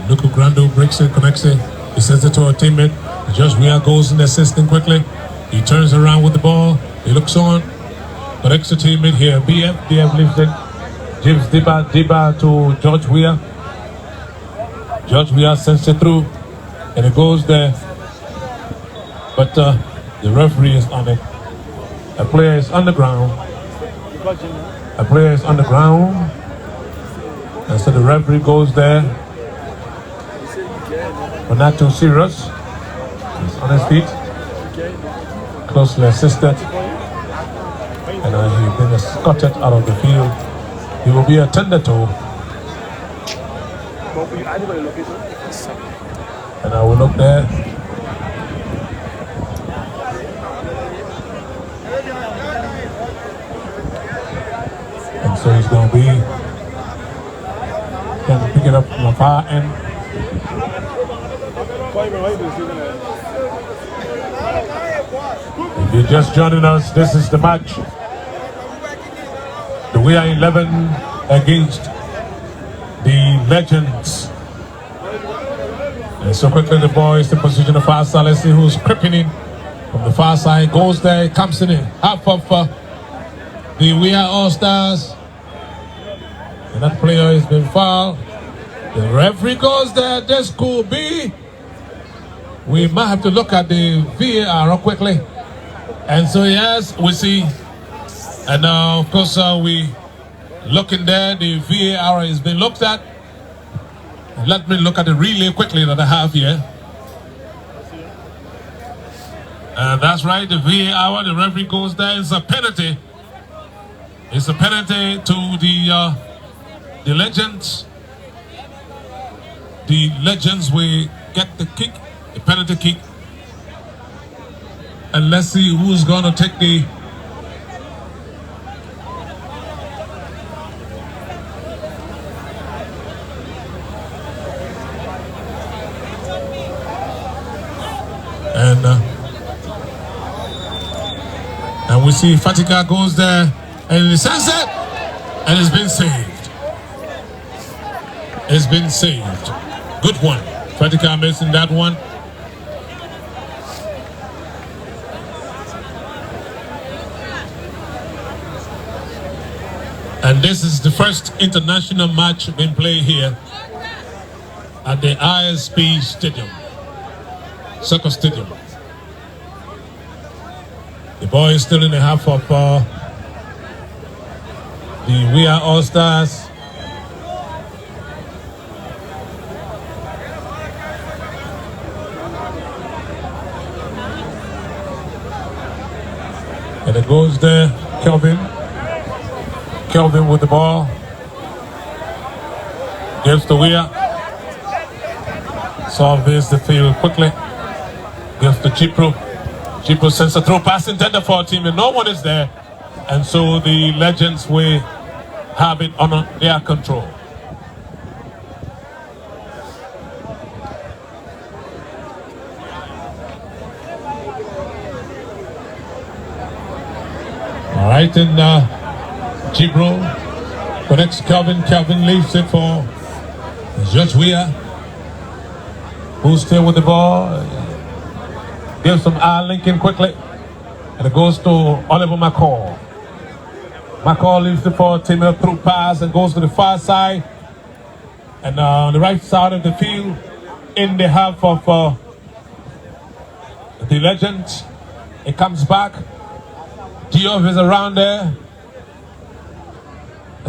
Luku Grando breaks it, connects it. He sends it to a teammate. Judge WEAH goes in assisting quickly. He turns around with the ball. He looks on. Connects the teammate here. BF leaves it. Gives Diba to Judge WEAH. Judge WEAH sends it through. And it goes there. But the referee is on it. A player is on the ground. A player is on the ground. And so the referee goes there. But not too serious. He's on his feet. Closely assisted. And he's been escorted out of the field. He will be attended to. And I will look there. And so he's going to be going to pick it up from the far end. If you're just joining us, this is the match. The WEAH 11 against the Legends. And so quickly the ball is in position the far side. Let's see who's creeping in from the far side. Goes there, comes in half of the WEAH All-Stars. And that player has been fouled. The referee goes there. This could be. We might have to look at the VAR quickly. And so yes, we see. And of course we looking there. The VAR has been looked at. Let me look at the relay quickly that I have here. And that's right, the VAR, the referee goes there. It's a penalty. It's a penalty to the Legends. The Legends will get the kick, the penalty kick. And let's see who's going to take the we see Fatika goes there and the sunset, and it's been saved. It's been saved. Good one. Fatika missing that one. And this is the first international match being played here at the ISP Stadium, Soccer Stadium. The ball is still in the half of the WEAH All-Stars. And it goes there, Kelvin with the ball. Gives to WEAH. Surveys the field quickly. Gives to Chipro. Chipro sends a throw pass intended for a team and no one is there. And so the Legends will have it under their control. All right, and Chipro connects Kelvin. Kelvin leaves it for Judge WEAH, who's still with the ball. Gives some eye linking quickly. And it goes to Oliver McCall. McCall leaves it for Timmy through pass and goes to the far side. And on the right side of the field, in the half of the Legends, it comes back. Diouf is around there.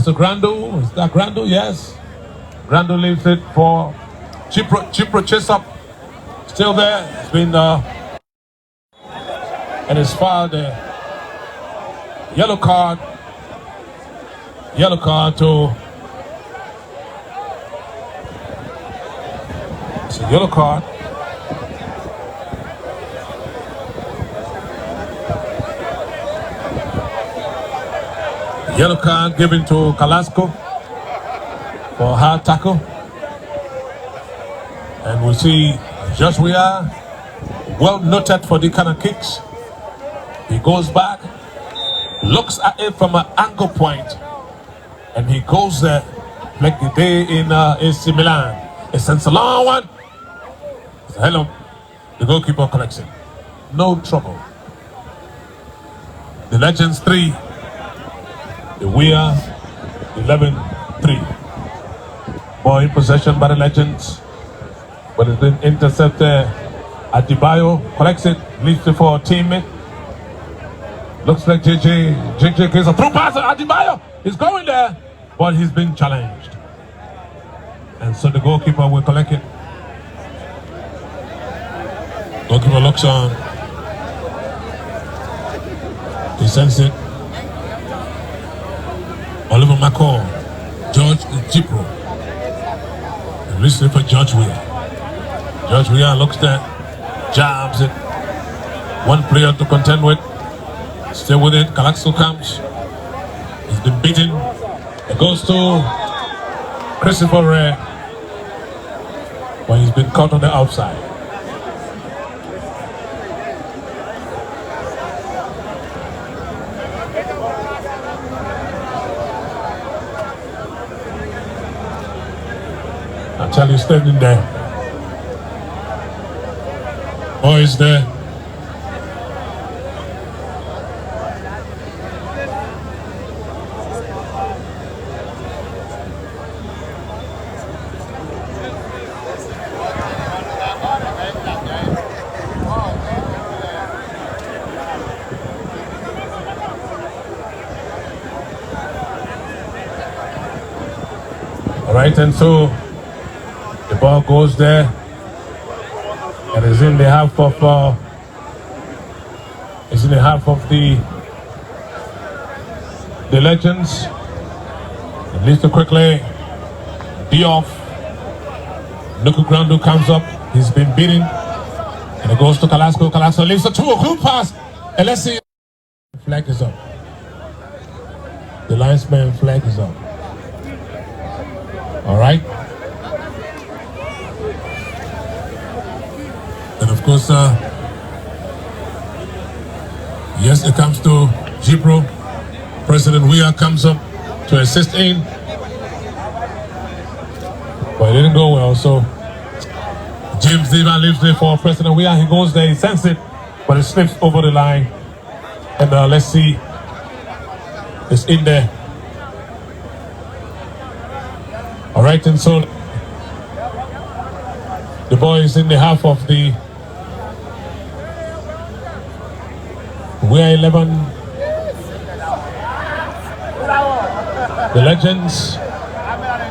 So Grando, is that Grando? Yes. Grando leaves it for Chipro. Chipro chase up. Still there. It's been and it's fouled there. Yellow card. Yellow card to. It's a yellow card. Yellow card given to Kalasco for hard tackle. And we see Judge WEAH well noted for the kind of kicks. He goes back, looks at it from an angle point, and he goes there like the day in AC Milan. It sends a long one. Hello, the goalkeeper collects it. No trouble. The Legends 3. The WEAH 11-3. Ball in possession by the Legends, but it's been intercepted. Adebayo collects it, leaves it for a teammate. Looks like JJ gives a through pass. Adebayo is going there, but he's been challenged, and so the goalkeeper will collect it. Goalkeeper looks on. He sends it. Oliver McCall, George Chipro. And listening for Judge WEAH. Judge WEAH looks there, jabs it. One player to contend with. Still with it, Kalasco comes. He's been beaten. It goes to Christopher Ray, but he's been caught on the outside. I tell you, standing there. Boys there. All right, and so the ball goes there, and it's in the half of the Legends. At least quickly, Diouf. Nuku Grando comes up. He's been beaten, and it goes to Kalasco. Kalasco leaves a good pass, and let's see. Flag is up. The linesman flag is up. All right. And of course, yes, it comes to Jipro, President WEAH comes up to assist in. But it didn't go well, so James Diva leaves there for President WEAH. He goes there, he sends it, but it slips over the line. And let's see, it's in there. All right, and so the boy is in the half of the WEAH 11. The Legends,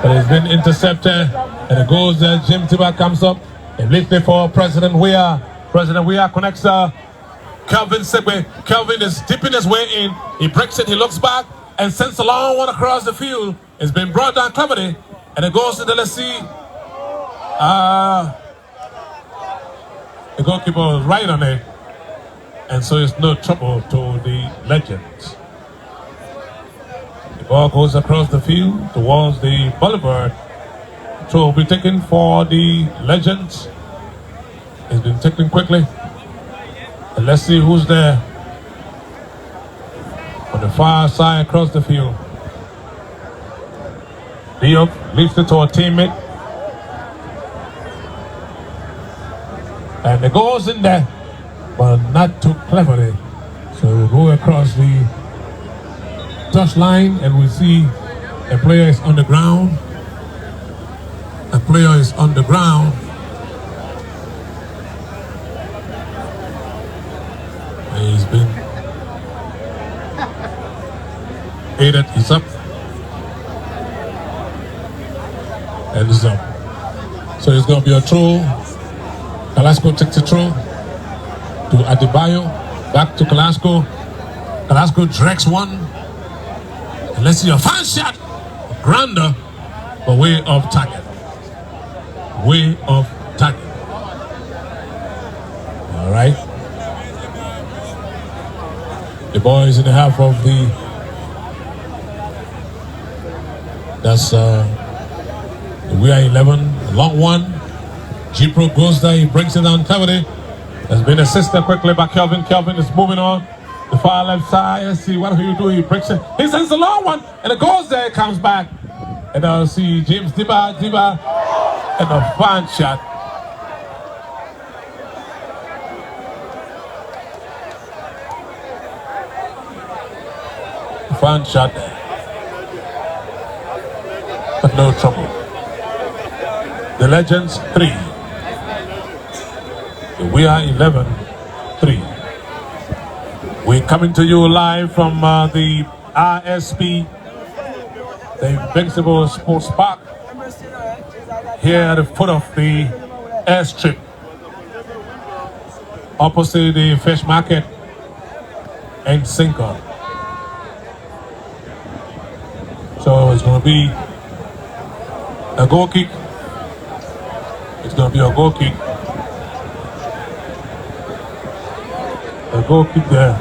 but it's been intercepted, and it goes there. Jim Tiba comes up and lifts it for President WEAH. President WEAH connects Kelvin Segway. Kelvin is dipping his way in. He breaks it, he looks back, and sends a long one across the field. It's been brought down cleverly, and it goes to the, let's see, the goalkeeper was right on it, and so it's no trouble to the Legends. The ball goes across the field towards the boulevard. So will be taken for the Legends. It's been taken quickly. And let's see who's there on the far side across the field. Diop leaves it to a teammate. And it goes in there, but not too cleverly. So we'll go across the touch line and we see a player is on the ground. A player is on the ground. And he's been aided. He's up. And he's up. So it's going to be a throw. Carrasco takes the throw to Adebayo. Back to Carrasco. Carrasco drags one. And let's see a fine shot. Grander, but way off target. Way off target. All right. The ball is in the half of the. That's the WEAH 11. Long one. Jipro goes there. He brings it down cleverly. Has been assisted quickly by Kelvin. Kelvin is moving on the far left side. Let's see what he do. He breaks it. He sends a long one, and it goes there. It comes back, and I'll see James Diba, and a fine shot. Fine shot, but no trouble. The Legends 3. The WEAH 11, 3. We're coming to you live from the RSP, the Invincible Sports Park, here at the foot of the airstrip, opposite the fish market and sinker. So it's going to be a goal kick. It's going to be a goal kick. A goal kick there.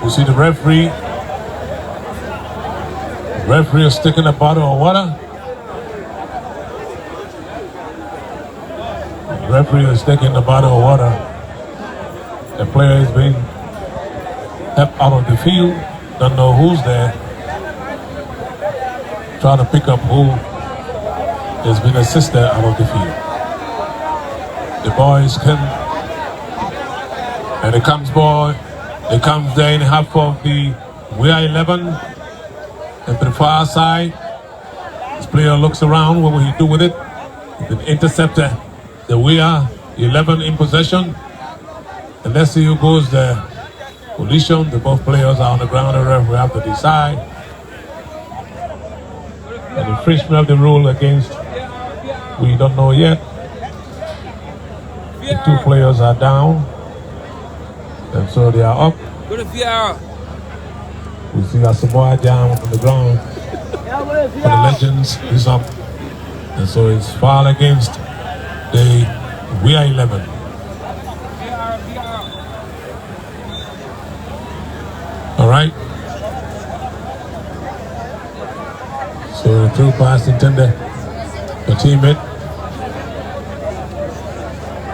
We see the referee. The referee is sticking a bottle of water. The referee is sticking a bottle of water. The player is being helped out on the field. Don't know who's there. Trying to pick up who has been assisted out of the field. The boys come, and it comes ball. It comes there in half of the WEAH 11, and to the far side. This player looks around. What will he do with it? He's been intercepted. The WEAH 11 in possession, and let's see who goes there. Collision. The both players are on the ground. The ref will have to decide. And the infringement of the rule against, we don't know yet. The two players are down, and so they are up. Go to WEAH. We see Asamoah down on the ground. For the Legends, he's up, and so it's foul against the WEAH 11. All right. So the through pass intended for teammate.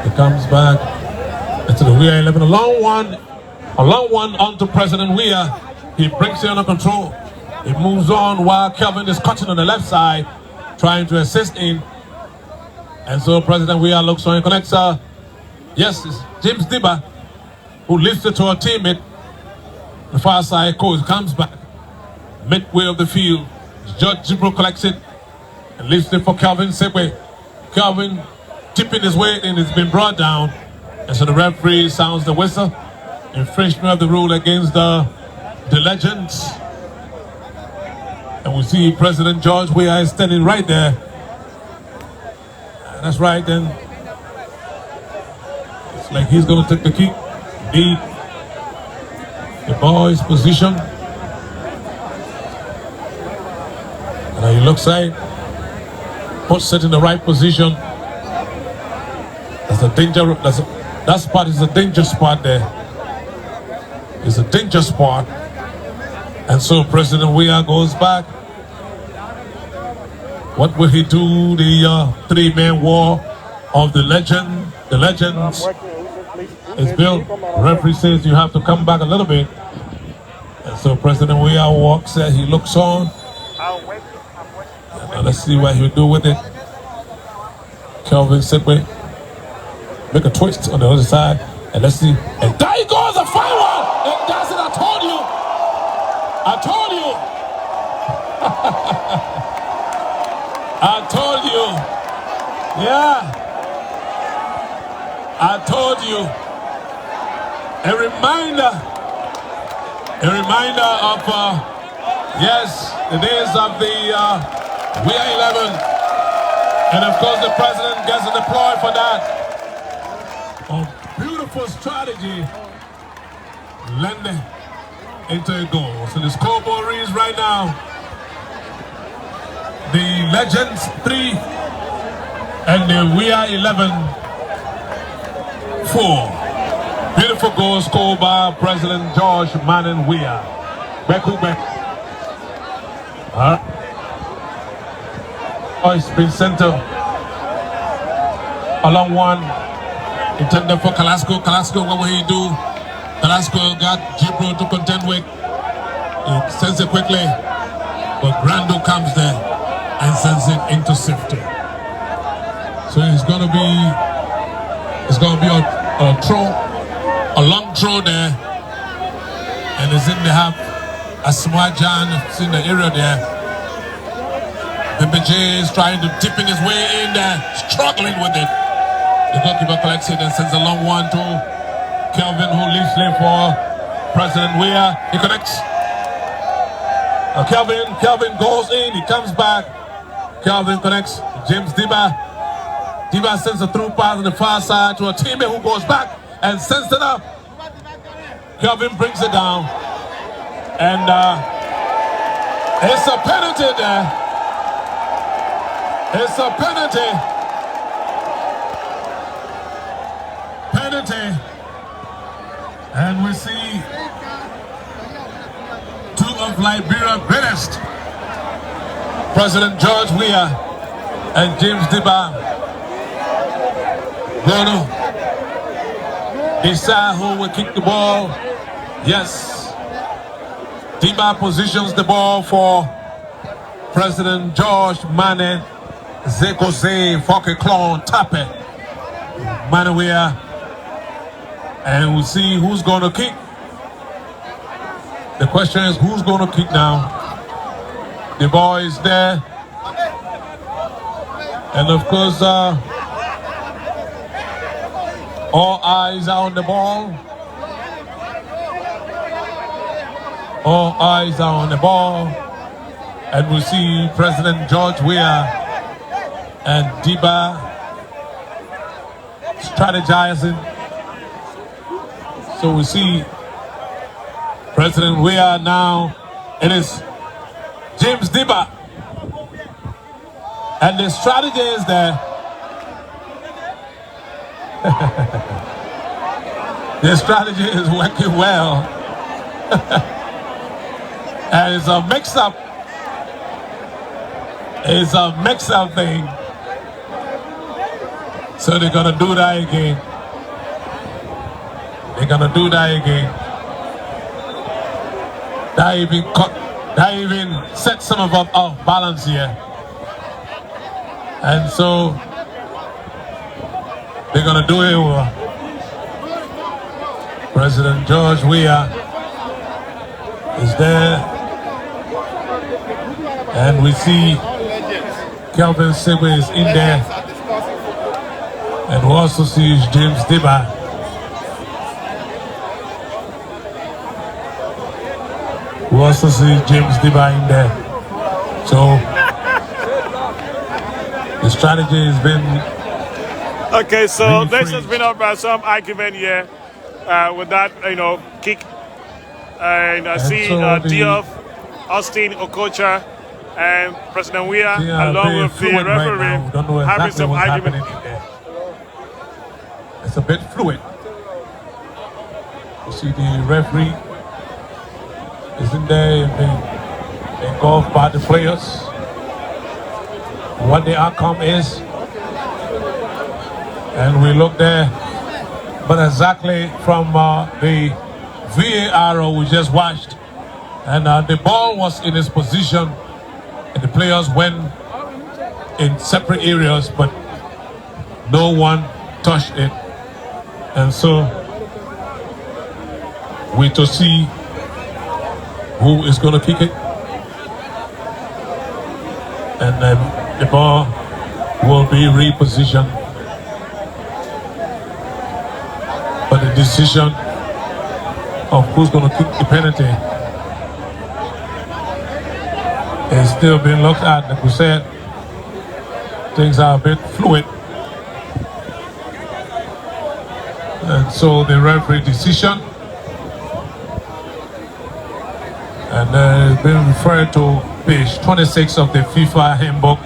It comes back. to the WEAH 11. A long one onto President WEAH. He brings it under control. He moves on while Kelvin is cutting on the left side, trying to assist in. And so President WEAH looks on and connects. Yes, it's James Diba, who lifts it to a teammate. The far side coach comes back. Midway of the field, Judge Jibril collects it and lifts it for Kelvin Segwe. Kelvin tipping his weight and it's been brought down. And so the referee sounds the whistle. Infringement of the rule against the legends. And we see President George WEAH is standing right there. And that's right, then. It's like he's going to take the kick. Indeed. The boy's position. And he looks right. Puts it in the right position. That's a danger. That spot is a danger spot there. It's a danger spot. And so President WEAH goes back. What will he do? The three-man war of the legend. The legends is built. The referee says you have to come back a little bit. And so President WEAH walks there. He looks on. And let's see what he'll do with it. Kelvin Segwe. Make a twist on the other side. And let's see. And there he goes, a fine one! And that's it, I told you! I told you! I told you! Yeah! I told you! A reminder of, yes, the days of the WEAH 11. And of course the president gets deployed for that. A beautiful strategy landing into a goal. So the scoreboard reads right now. The Legends 3 and the WEAH 11 4. Beautiful goal scored by President George Mannen WEAH. Beku Beku. Spin center. Along one. Intended for Kalasco. Kalasco, what will he do? Kalasco got Jibril to contend with. He sends it quickly. But Grando comes there and sends it into safety. So it's gonna be a throw, a long throw there. And it's in the half. Asmajan is in the area there. MBJ is trying to dip in his way in there, struggling with it. The goalkeeper collects it and sends a long one to Kelvin, who leaves lane for President WEAH. He connects. Kelvin goes in, he comes back. Kelvin connects. James Diba. Diba sends a through pass on the far side to a teammate who goes back and sends it up. Kelvin brings it down. And it's a penalty there. It's a penalty. And we see two of Liberia's greatest, President George WEAH and James Diba, going to decide who will kick the ball. Yes, Diba positions the ball for President George Mannen Zekose Fokeklon Tape Mannen WEAH. And we'll see who's going to kick. The question is, who's going to kick now? The ball is there. And of course, all eyes are on the ball. All eyes are on the ball. And we'll see President George WEAH and Diba strategizing. So we see President WEAH now. It is James Diba. And the strategy is there. The strategy is working well. And it's a mix-up. It's a mix-up thing. So they're gonna do that again. gonna do that again. That even set some of us off balance here. And so they're gonna do it over. President George WEAH is there. And we see Kelvin Sibwe is in there. And we also see James Diba. We also see James Diba in there. So the strategy has been Okay, so this rephrased. has been up by some argument here with that, kick. And I see so the- Diouf, Austin Okocha, and President WEAH, They are along very with the fluid right now. referee, We don't know having exactly some what's argument. happening in there. It's a bit fluid. You see the referee is in there and being engulfed by the players. What the outcome is. And we look there, but exactly from the VAR we just watched, and the ball was in its position, and the players went in separate areas, but no one touched it. And so we to see who is going to kick it, and then the ball will be repositioned. But the decision of who's going to kick the penalty is still being looked at. Like we said, things are a bit fluid. And so the referee decision, and it's been referred to page 26 of the FIFA handbook.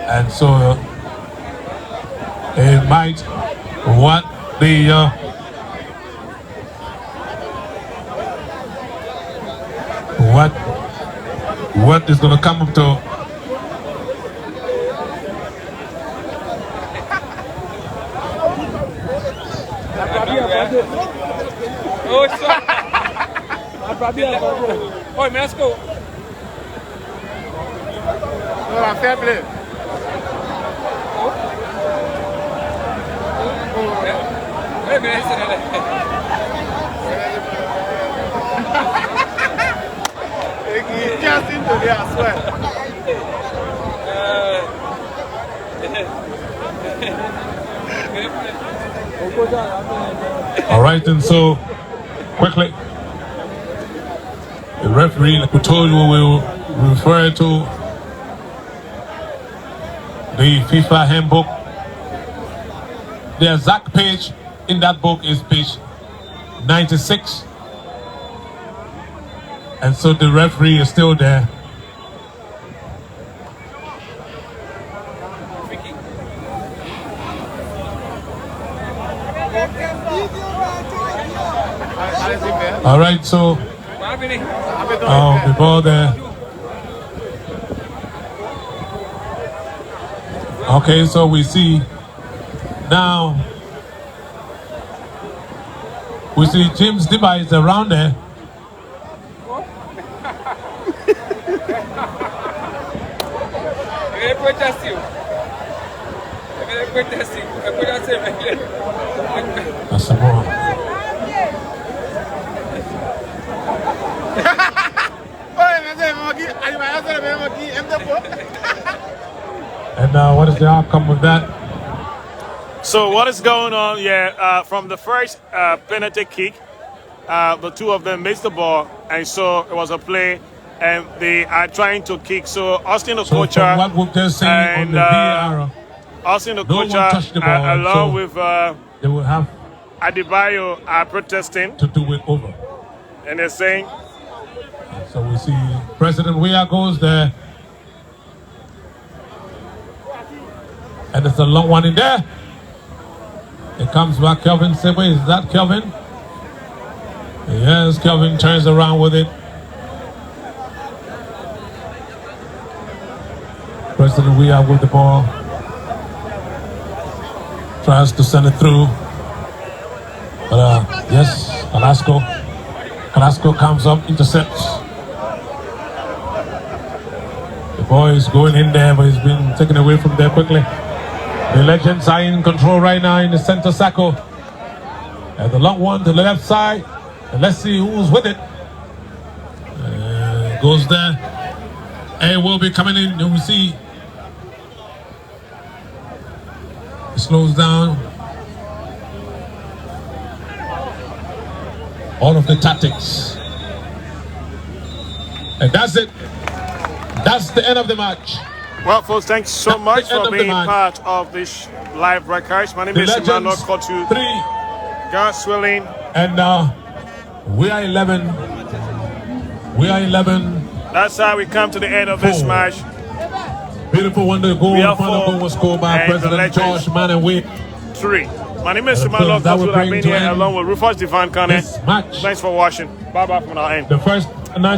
And so it might what is going to come up to. Oi, Mexico. Fair play. Hey, man, He just into there, I swear. All right, and so quickly, the referee, like we told you, will refer to the FIFA handbook. The exact page in that book is page 96. And so the referee is still there. All right, so the ball there. Okay, so we see now. We see James Diba is around there. That's a ball. And what is the outcome of that? So what is going on here? From the first penalty kick, the two of them missed the ball, and so it was a play, and they are trying to kick. So Austin So from Okocha what we've just seen on and the VAR, Austin no one Okocha, touched the ball, along so with they will have Adebayo, are protesting, to do it over. and they're saying, So we see President WEAH goes there. And it's a long one in there. It comes back, Kelvin Sibwe. Is that Kelvin? Yes, Kelvin turns around with it. President WEAH with the ball. Tries to send it through. But yes, Carrasco comes up, intercepts. The boy is going in there, but he's been taken away from there quickly. The Legends are in control right now in the center circle. And the long one to the left side. And let's see who's with it. Goes there. A will be coming in. You will see. It slows down. All of the tactics. And that's it. That's the end of the match. Well, folks, thanks so much for being part of this live broadcast. My name is Emmanuel Kotu. 3. God willing. And we are 11. We are 11. That's how we come to the end of this match. Beautiful wonder goal. The final goal was scored by President George Manaway. 3. My name is Emmanuel Kotu. I've been here along with Rufus Divan Kane. Thanks for watching. Bye-bye from our end. The first national